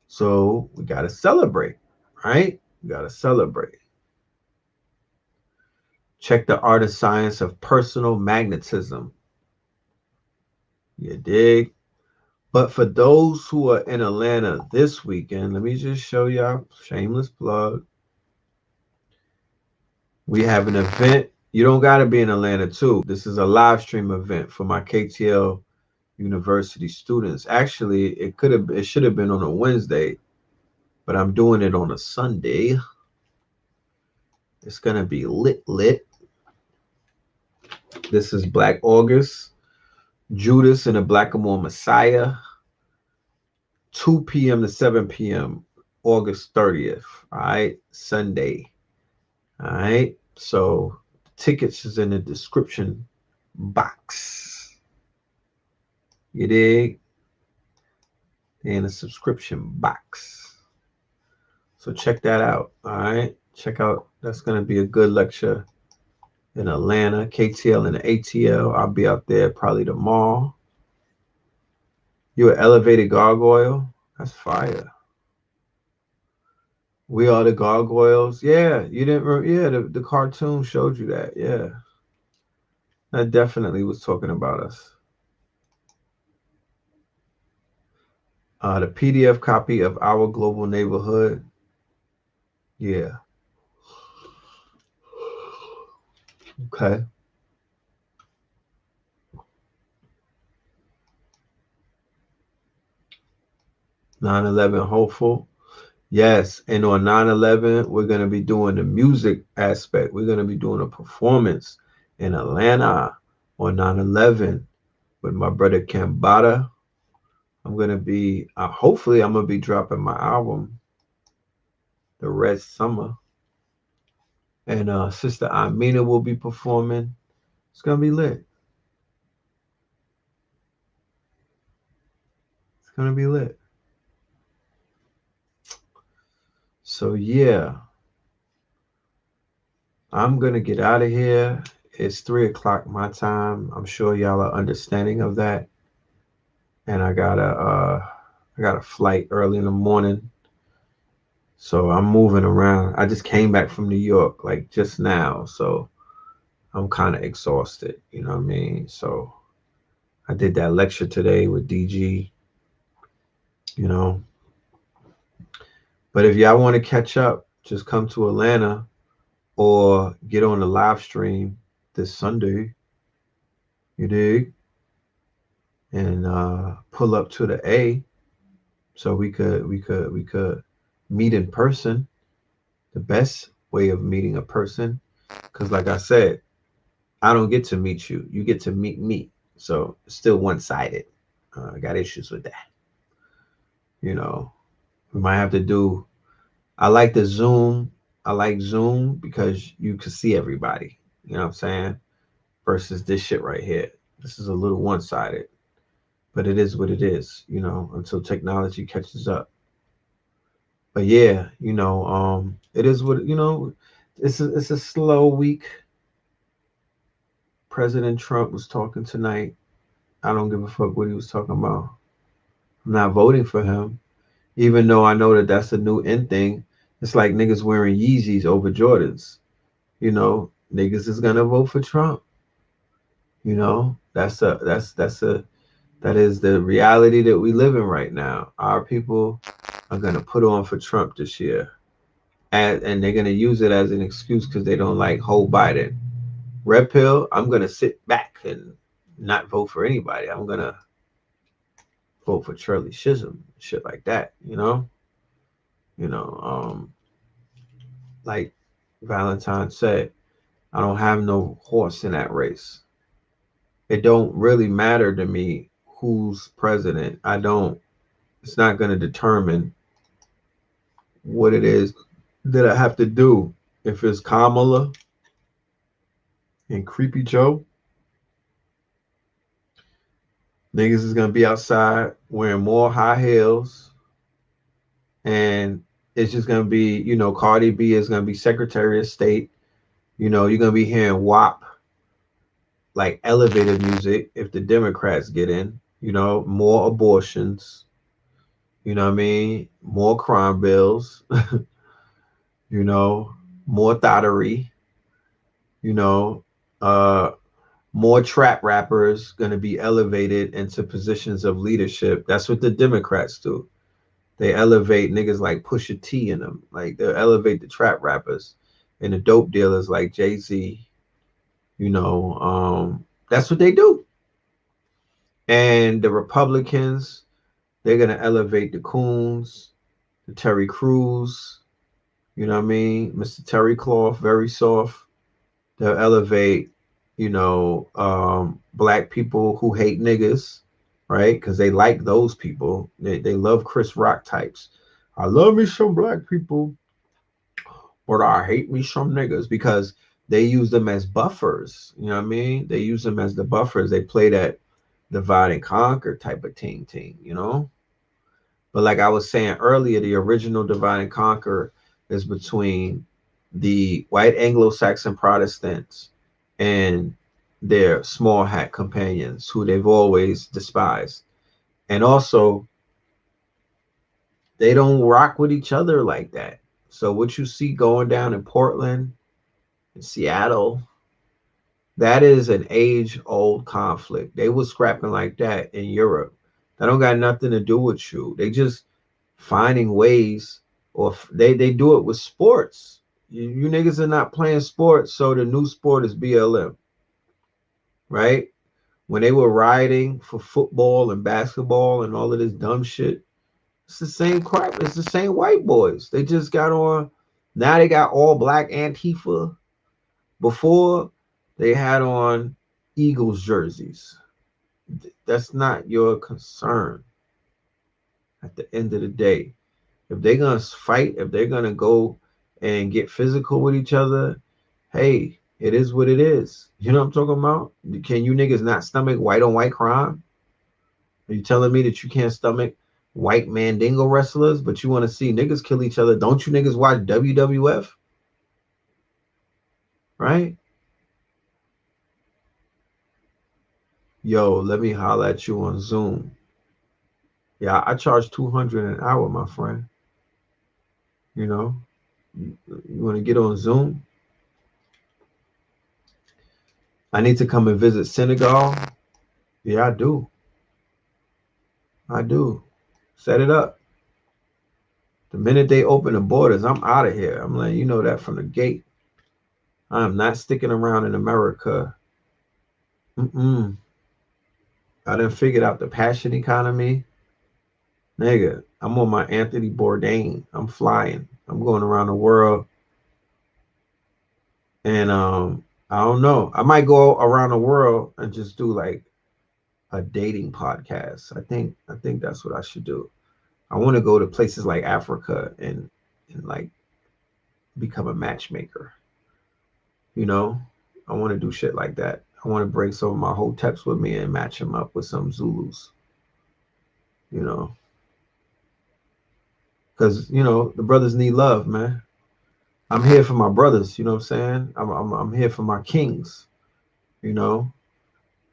So we got to celebrate, right? We got to celebrate. Check the art and science of personal magnetism. You dig? But for those who are in Atlanta this weekend, let me just show y'all, shameless plug. We have an event. You don't got to be in Atlanta too. This is a live stream event for my KTL University students. Actually, it should have been on a Wednesday, but I'm doing it on a Sunday. It's gonna be lit. This is Black August, Judas and the Blackamoor Messiah, 2 p.m. to 7 p.m. August 30th. All right, Sunday. All right. So tickets is in the description box. You dig? In the subscription box. So check that out. All right. Check out. That's gonna be a good lecture in Atlanta, KTL and the ATL. I'll be out there probably tomorrow. You an elevated gargoyle? That's fire. We are the gargoyles. Yeah, you didn't. Yeah, the cartoon showed you that. Yeah, that definitely was talking about us. The PDF copy of Our Global Neighborhood. Yeah. Okay. 9/11 hopeful. Yes, and on 9/11, we're going to be doing the music aspect. We're going to be doing a performance in Atlanta on 9/11 with my brother Kambada. I'm going to be, hopefully, I'm going to be dropping my album, The Red Summer. And Sister Amina will be performing. It's going to be lit. It's going to be lit. So, yeah, I'm going to get out of here. It's 3 o'clock my time. I'm sure y'all are understanding of that. And I got a flight early in the morning. So I'm moving around. I just came back from New York like just now. So I'm kind of exhausted. You know what I mean? So I did that lecture today with DG, you know. But if y'all want to catch up, just come to Atlanta or get on the live stream this Sunday. You dig? And pull up to the A so we could meet in person. The best way of meeting a person, because like I said, I don't get to meet you. You get to meet me. So it's still one-sided. I got issues with that. You know, we might have to do. I like the Zoom. I like Zoom because you can see everybody. You know what I'm saying? Versus this shit right here. This is a little one-sided, but it is what it is. You know, until technology catches up. But yeah, it is what you know. It's a slow week. President Trump was talking tonight. I don't give a fuck what he was talking about. I'm not voting for him, even though I know that that's a new in thing. It's like niggas wearing Yeezys over Jordans. Niggas is gonna vote for Trump. That is the reality that we live in right now. Our people are gonna put on for Trump this year, and they're gonna use it as an excuse because they don't like Joe Biden. Red pill. I'm gonna sit back and not vote for anybody. I'm gonna vote for Charlie Chisholm, shit like that. You know. Like Valentine said, I don't have no horse in that race. It don't really matter to me who's president. I don't. It's not gonna determine what it is that I have to do. If it's Kamala and Creepy Joe, niggas is gonna be outside wearing more high heels, and it's just gonna be, Cardi B is gonna be Secretary of State. You're gonna be hearing WAP, like elevator music, if the Democrats get in. More abortions. You know what I mean? More crime bills. More thottery. You know, uh, more trap rappers gonna be elevated into positions of leadership. That's what the Democrats do. They elevate niggas like Pusha T in them. Like they'll elevate the trap rappers. and the dope dealers like Jay-Z, that's what they do. And the Republicans, they're gonna elevate the Coons, the Terry Crews, you know what I mean? Mr. Terry Cloth, very soft. They'll elevate, black people who hate niggas, right? Because they like those people. They love Chris Rock types. I love me some black people, but I hate me some niggas because they use them as buffers. You know what I mean? They use them as the buffers. They play that divide and conquer type of ting. But like I was saying earlier, the original divide and conquer is between the white Anglo-Saxon Protestants and their small hat companions who they've always despised. And also, they don't rock with each other like that. So what you see going down in Portland and Seattle, that is an age-old conflict. They was scrapping like that in Europe. That don't got nothing to do with you. They just finding ways, or they do it with sports. You niggas are not playing sports, so the new sport is BLM, right? When they were rioting for football and basketball and all of this dumb shit, it's the same crap. It's the same white boys. They just got on. Now they got all black Antifa. Before, they had on Eagles jerseys. That's not your concern at the end of the day. If they're going to fight, if they're going to go and get physical with each other, hey, it is what it is. You know what I'm talking about? Can you niggas not stomach white on white crime? Are you telling me that you can't stomach white mandingo wrestlers, but you want to see niggas kill each other? Don't you niggas watch WWF? Right? Yo, let me holler at you on Zoom. Yeah, I charge 200 an hour, my friend. You know, you want to get on Zoom? I need to come and visit Senegal. Yeah, I do. I do. Set it up. The minute they open the borders, I'm out of here. I'm letting you know that from the gate. I'm not sticking around in America. Mm-mm. I done figured out the passion economy. Nigga, I'm on my Anthony Bourdain. I'm flying. I'm going around the world. And I don't know. I might go around the world and just do like a dating podcast. I think that's what I should do. I want to go to places like Africa and like become a matchmaker. You know, I want to do shit like that. I want to bring some of my hoteps with me and match them up with some Zulus. You know, because the brothers need love, man. I'm here for my brothers. You know what I'm saying? I'm here for my kings. You know,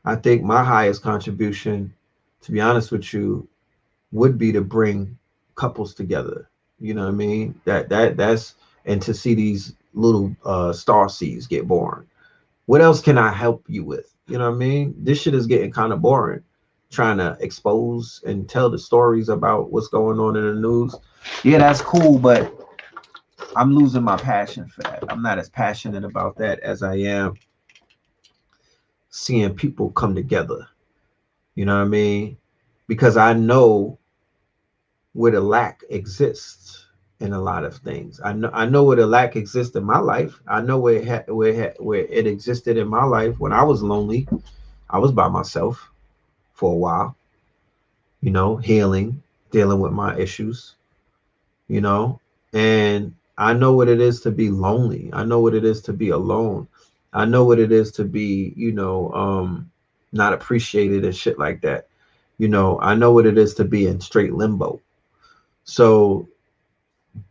I think my highest contribution, to be honest with you, would be to bring couples together. You know what I mean? That's and to see these little star seeds get born. What else can I help you with? You know what I mean? This shit is getting kind of boring. Trying to expose and tell the stories about what's going on in the news. Yeah, that's cool, but I'm losing my passion for that. I'm not as passionate about that as I am seeing people come together. You know what I mean? Because I know where the lack exists in a lot of things. I know where the lack exists in my life. I know where it existed in my life when I was lonely. I was by myself for a while, healing, dealing with my issues, you know, and I know what it is to be lonely. I know what it is to be alone. I know what it is to be, not appreciated and shit like that. I know what it is to be in straight limbo. So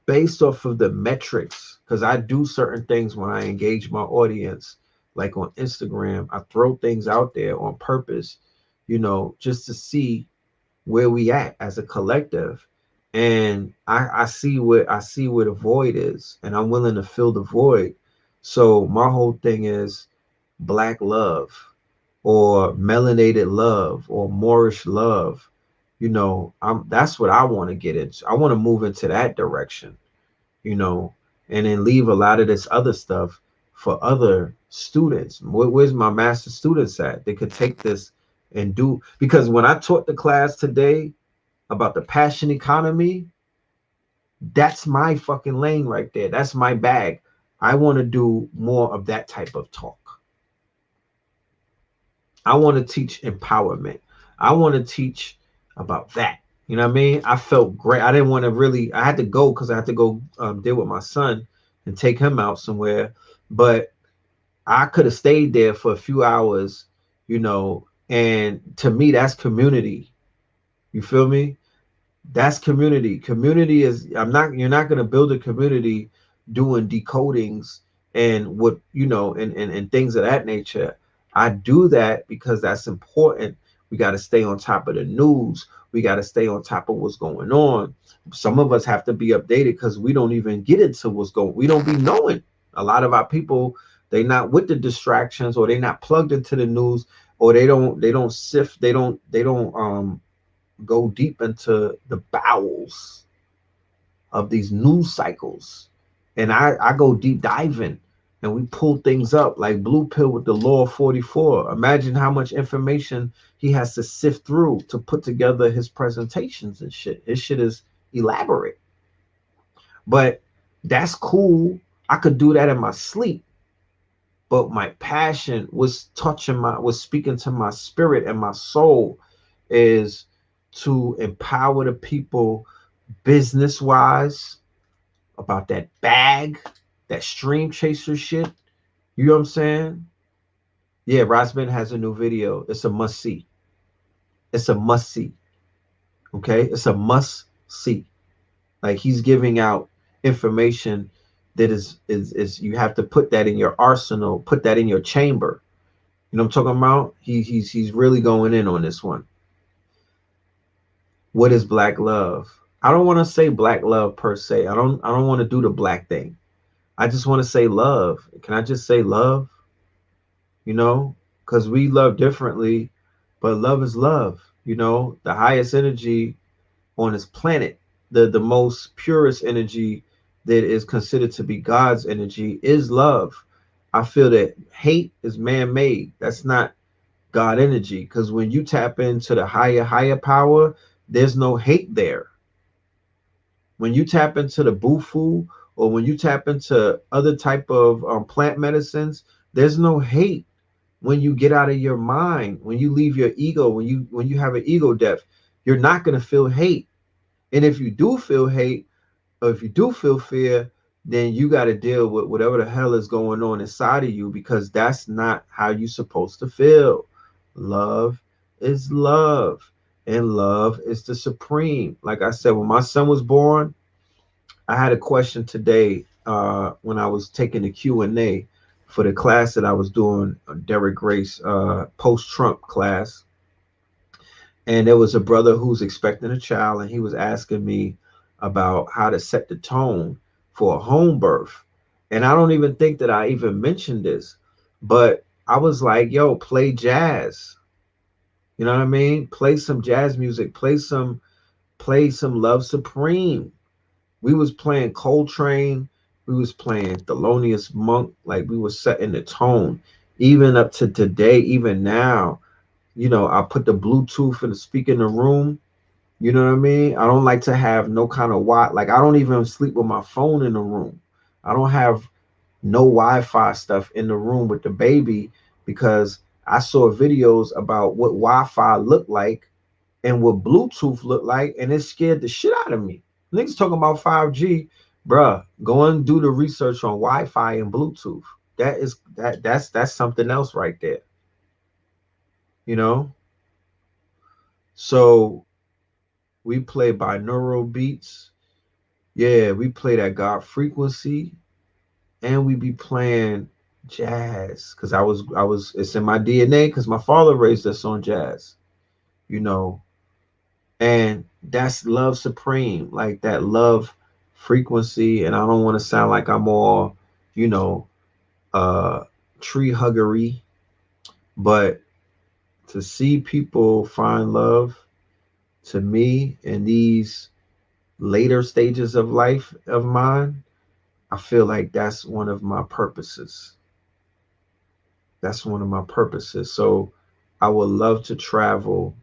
based off of the metrics, because I do certain things when I engage my audience, like on Instagram, I throw things out there on purpose, just to see where we at as a collective. And I see where the void is, and I'm willing to fill the void. So my whole thing is black love or melanated love or Moorish love. That's what I want to get into. I want to move into that direction, you know, and then leave a lot of this other stuff for other students. Where's my master students at? They could take this and do, because when I taught the class today about the passion economy, that's my fucking lane right there. That's my bag. I want to do more of that type of talk. I want to teach empowerment. I want to teach about that. You know what I mean? I felt great. I didn't want to really, I had to go because I had to go deal with my son and take him out somewhere. But I could have stayed there for a few hours, you know, and to me, that's community. You feel me? That's community. Community is, you're not going to build a community doing decodings and what, you know, and things of that nature. I do that because that's important. We got to stay on top of the news. We got to stay on top of what's going on. Some of us have to be updated because we don't even get into what's going, we don't be knowing. A lot of our people, they not with the distractions, or they not plugged into the news, or they don't sift, they don't go deep into the bowels of these news cycles. And I go deep diving, and we pull things up like Blue Pill with the Law 44. Imagine how much information he has to sift through to put together his presentations and shit. His shit is elaborate. But that's cool. I could do that in my sleep. But my passion was speaking to my spirit and my soul, is to empower the people business wise about that bag, that stream chaser shit. You know what I'm saying? Yeah, Rosman has a new video. It's a must see. It's a must see. Okay? It's a must see. Like, he's giving out information that is you have to put that in your arsenal, put that in your chamber. You know what I'm talking about? He's really going in on this one. What is black love? I don't want to say black love per se. I don't want to do the black thing. I just want to say love. Can I just say love? You know, because we love differently, but love is love. You know, the highest energy on this planet, the most purest energy that is considered to be God's energy is love. I feel that hate is man-made. That's not God energy, because when you tap into the higher power, there's no hate there. When you tap into the bufu, or when you tap into other type of plant medicines, there's no hate. When you get out of your mind, when you leave your ego, when you have an ego death, you're not going to feel hate. And if you do feel hate, or if you do feel fear, then you got to deal with whatever the hell is going on inside of you, because that's not how you're supposed to feel. Love is love, and love is the supreme. Like I said, when my son was born, I had a question today when I was taking the Q&A for the class that I was doing, Derek Grace post-Trump class. And there was a brother who's expecting a child, and he was asking me about how to set the tone for a home birth. And I don't even think that I even mentioned this, but I was like, yo, play jazz. You know what I mean? Play some jazz music, play some Love Supreme. We was playing Coltrane, we was playing Thelonious Monk, like we was setting the tone. Even up to today, even now, you know, I put the Bluetooth in the speaker in the room. You know what I mean? I don't like to have no kind of like I don't even sleep with my phone in the room. I don't have no Wi-Fi stuff in the room with the baby, because I saw videos about what Wi-Fi looked like and what Bluetooth looked like, and it scared the shit out of me. Niggas talking about 5G, bruh. Go and do the research on Wi-Fi and Bluetooth. That's something else right there. You know? So we play binaural beats. Yeah, we play that God frequency, and we be playing jazz. Cause I was it's in my DNA, because my father raised us on jazz, you know, and that's love supreme, like that love frequency. And I don't want to sound like I'm all, you know, uh tree huggery, but to see people find love, to me, in these later stages of life of mine, I feel like that's one of my purposes. That's one of my purposes. So I would love to travel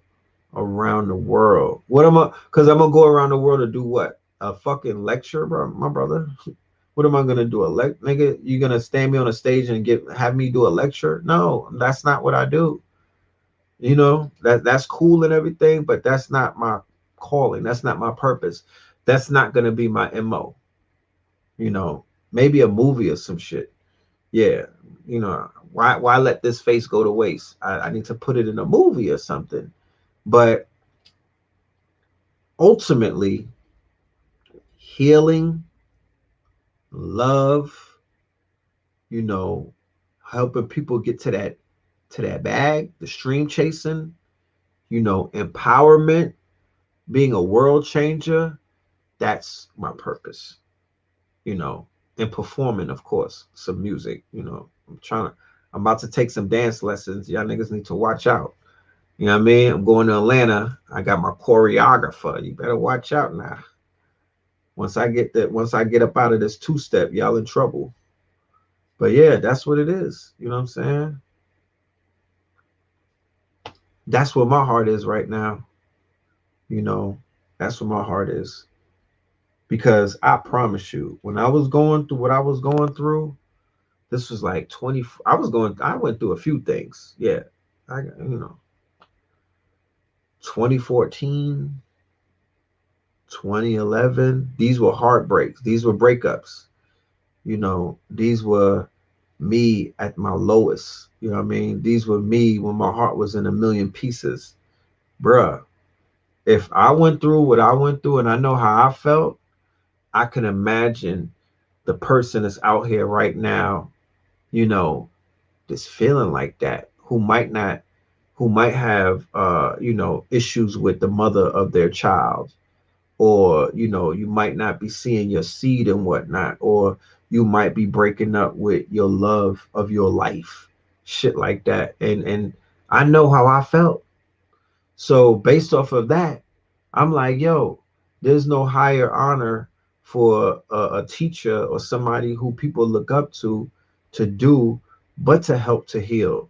around the world. What am I? Because I'm gonna go around the world to do what? A fucking lecture, bro, my brother. What am I gonna do? Nigga? You gonna stand me on a stage and have me do a lecture? No, that's not what I do. You know, that's cool and everything, but that's not my calling. That's not my purpose. That's not gonna be my MO. You know, maybe a movie or some shit. Yeah. You know, why let this face go to waste? I need to put it in a movie or something. But ultimately, healing, love, you know, helping people get to that bag, the stream chasing, you know, empowerment, being a world changer, that's my purpose, you know, and performing, of course, some music, you know. I'm about to take some dance lessons. Y'all niggas need to watch out. You know what I mean? I'm going to Atlanta. I got my choreographer. You better watch out now. Once I get up out of this two-step, y'all in trouble. But yeah, that's what it is. You know what I'm saying? That's what my heart is right now. You know, that's what my heart is. Because I promise you, when I was going through what I was going through, this was like 20. I went through a few things. Yeah. You know, 2014, 2011, these were heartbreaks. These were breakups. You know, these were me at my lowest. You know what I mean? These were me when my heart was in a million pieces. Bruh, if I went through what I went through and I know how I felt, I can imagine the person that's out here right now, you know, just feeling like that, who might have you know, issues with the mother of their child, or you know, you might not be seeing your seed and whatnot, or you might be breaking up with your love of your life, shit like that. And I know how I felt. So based off of that, I'm like, yo, there's no higher honor for a teacher or somebody who people look up to do but to help to heal,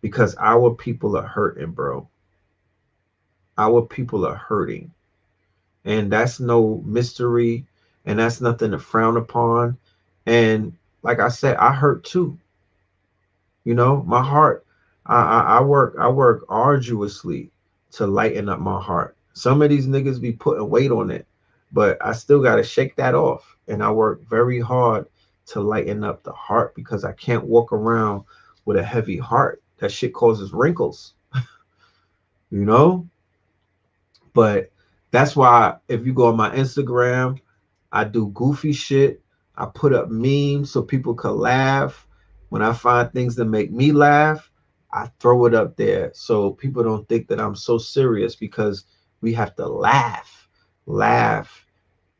because our people are hurting, bro. Our people are hurting, and that's no mystery, and that's nothing to frown upon. And like I said, I hurt too. You know, my heart, I work arduously to lighten up my heart. Some of these niggas be putting weight on it, but I still got to shake that off. And I work very hard to lighten up the heart, because I can't walk around with a heavy heart. That shit causes wrinkles, you know? But that's why if you go on my Instagram, I do goofy shit. I put up memes so people could laugh. When I find things that make me laugh, I throw it up there so people don't think that I'm so serious, because we have to laugh.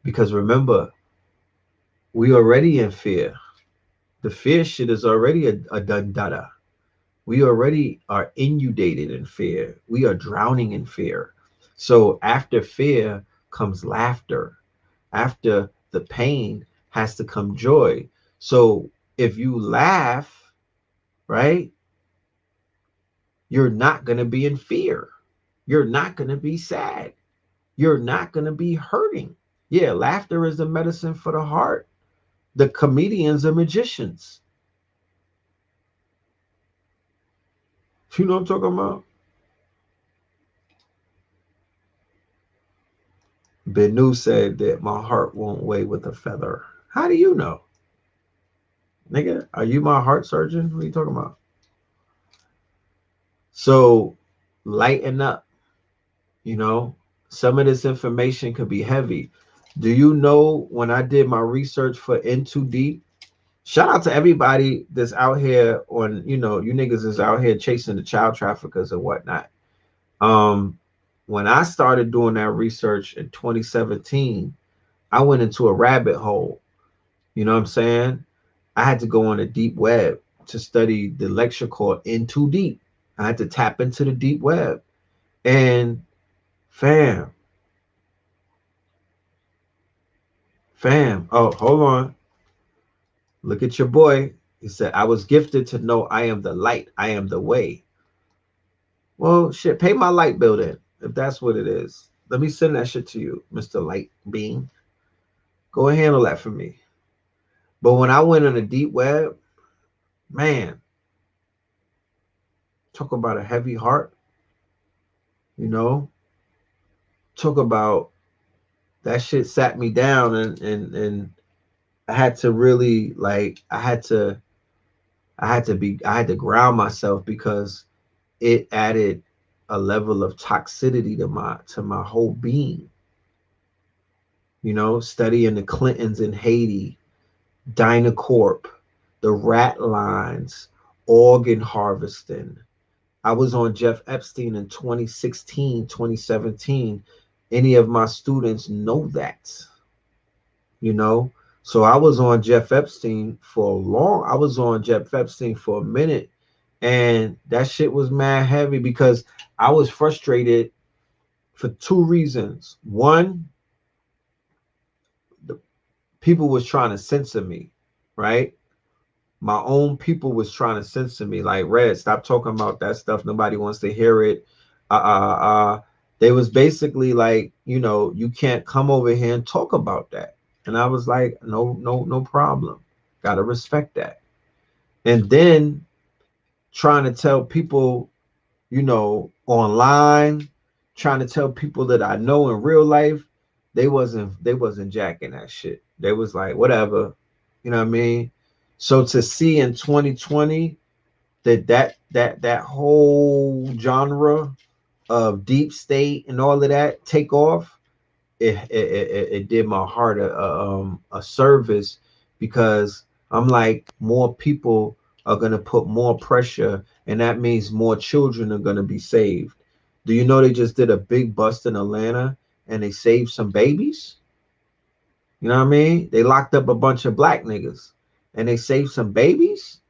Because remember, we already in fear. The fear shit is already a done dada. We already are inundated in fear. We are drowning in fear. So after fear comes laughter. After the pain has to come joy. So if you laugh, right, you're not going to be in fear. You're not going to be sad. You're not going to be hurting. Yeah, laughter is the medicine for the heart. The comedians are magicians. You know what I'm talking about? Benu said that my heart won't weigh with a feather. How do you know? Nigga, are you my heart surgeon? What are you talking about? So lighten up. You know, some of this information could be heavy. Do you know, when I did my research for In Too Deep, shout out to everybody that's out here on, you know, you niggas is out here chasing the child traffickers and whatnot. Um, when I started doing that research in 2017, I went into a rabbit hole. You know what I'm saying? I had to go on a deep web to study the lecture called In Too Deep. I had to tap into the deep web. And fam, oh, hold on. Look at your boy. He said, I was gifted to know I am the light. I am the way. Well, shit, pay my light bill then, if that's what it is. Let me send that shit to you, Mr. Light Being. Go and handle that for me. But when I went on the deep web, man, talk about a heavy heart, you know? Talk about that shit sat me down and I had to really like I had to ground myself because it added a level of toxicity to my whole being. You know, studying the Clintons in Haiti, Dynacorp, the rat lines, organ harvesting. I was on Jeff Epstein in 2016, 2017. Any of my students know that, you know? So I was on Jeff Epstein for a long, I was on Jeff Epstein for a minute, and that shit was mad heavy because I was frustrated for two reasons. One, the people was trying to censor me, right? My own people was trying to censor me, like, Red, stop talking about that stuff. Nobody wants to hear it. They was basically like, you know, you can't come over here and talk about that. And I was like, no, no, no problem. Gotta respect that. And then trying to tell people, you know, online, trying to tell people that I know in real life, they wasn't jacking that shit. They was like, whatever, you know what I mean? So to see in 2020 that whole genre of deep state and all of that take off, it did my heart a service because I'm like, more people are gonna put more pressure, and that means more children are gonna be saved. Do you know they just did a big bust in Atlanta and they saved some babies? You know what I mean? They locked up a bunch of black niggas and they saved some babies.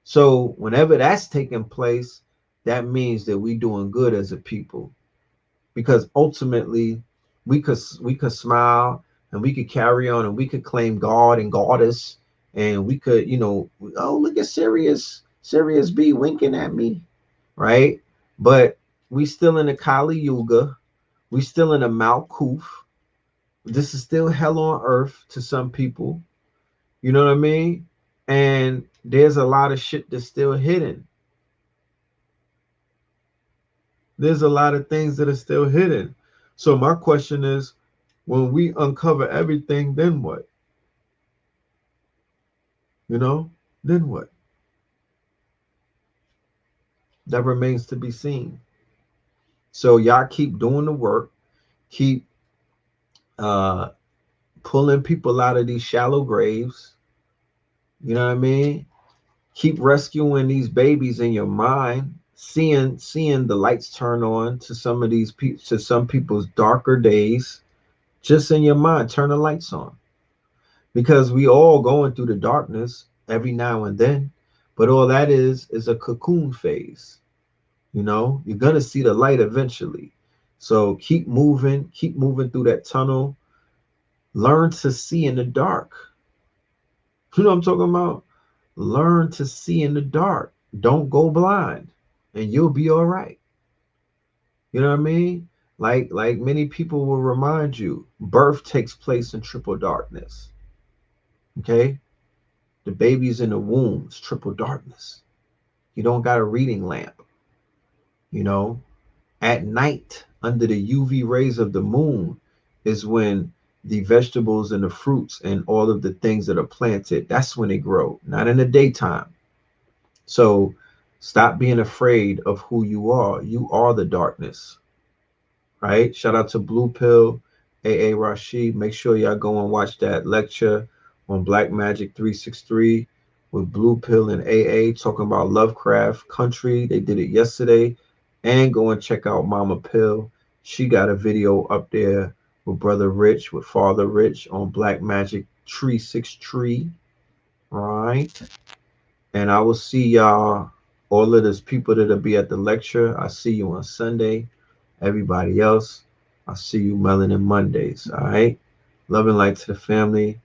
So whenever that's taking place, that means that we doing good as a people because ultimately we could smile and we could carry on and we could claim God and goddess and we could, you know, oh, look at Sirius B winking at me, right? But we still in the Kali Yuga, we still in a Malkuth. This is still hell on earth to some people, you know what I mean? And there's a lot of shit that's still hidden. There's a lot of things that are still hidden. So my question is, when we uncover everything, then what? You know, then what? That remains to be seen. So y'all keep doing the work, keep uh pulling people out of these shallow graves. You know what I mean? Keep rescuing these babies in your mind, seeing the lights turn on to some of these people, to some people's darker days. Just in your mind, turn the lights on because we all going through the darkness every now and then, but all that is a cocoon phase. You know, you're gonna see the light eventually. So keep moving through that tunnel. Learn to see in the dark. You know what I'm talking about? Learn to see in the dark. Don't go blind, and you'll be all right. You know what I mean? Like many people will remind you, birth takes place in triple darkness. Okay? The baby's in the womb, it's triple darkness. You don't got a reading lamp, you know. At night, under the UV rays of the moon, is when the vegetables and the fruits and all of the things that are planted, that's when they grow, not in the daytime. So stop being afraid of who you are. You are the darkness, right? Shout out to Blue Pill, AA Rashid. Make sure y'all go and watch that lecture on Black Magic 363 with Blue Pill and AA talking about Lovecraft Country. They did it yesterday. And go and check out Mama Pill. She got a video up there with Brother Rich, with Father Rich on Black Magic 363. All right. And I will see y'all, all of those people that'll be at the lecture. I see you on Sunday. Everybody else, I'll see you Melanin Mondays. All right. Love and light to the family.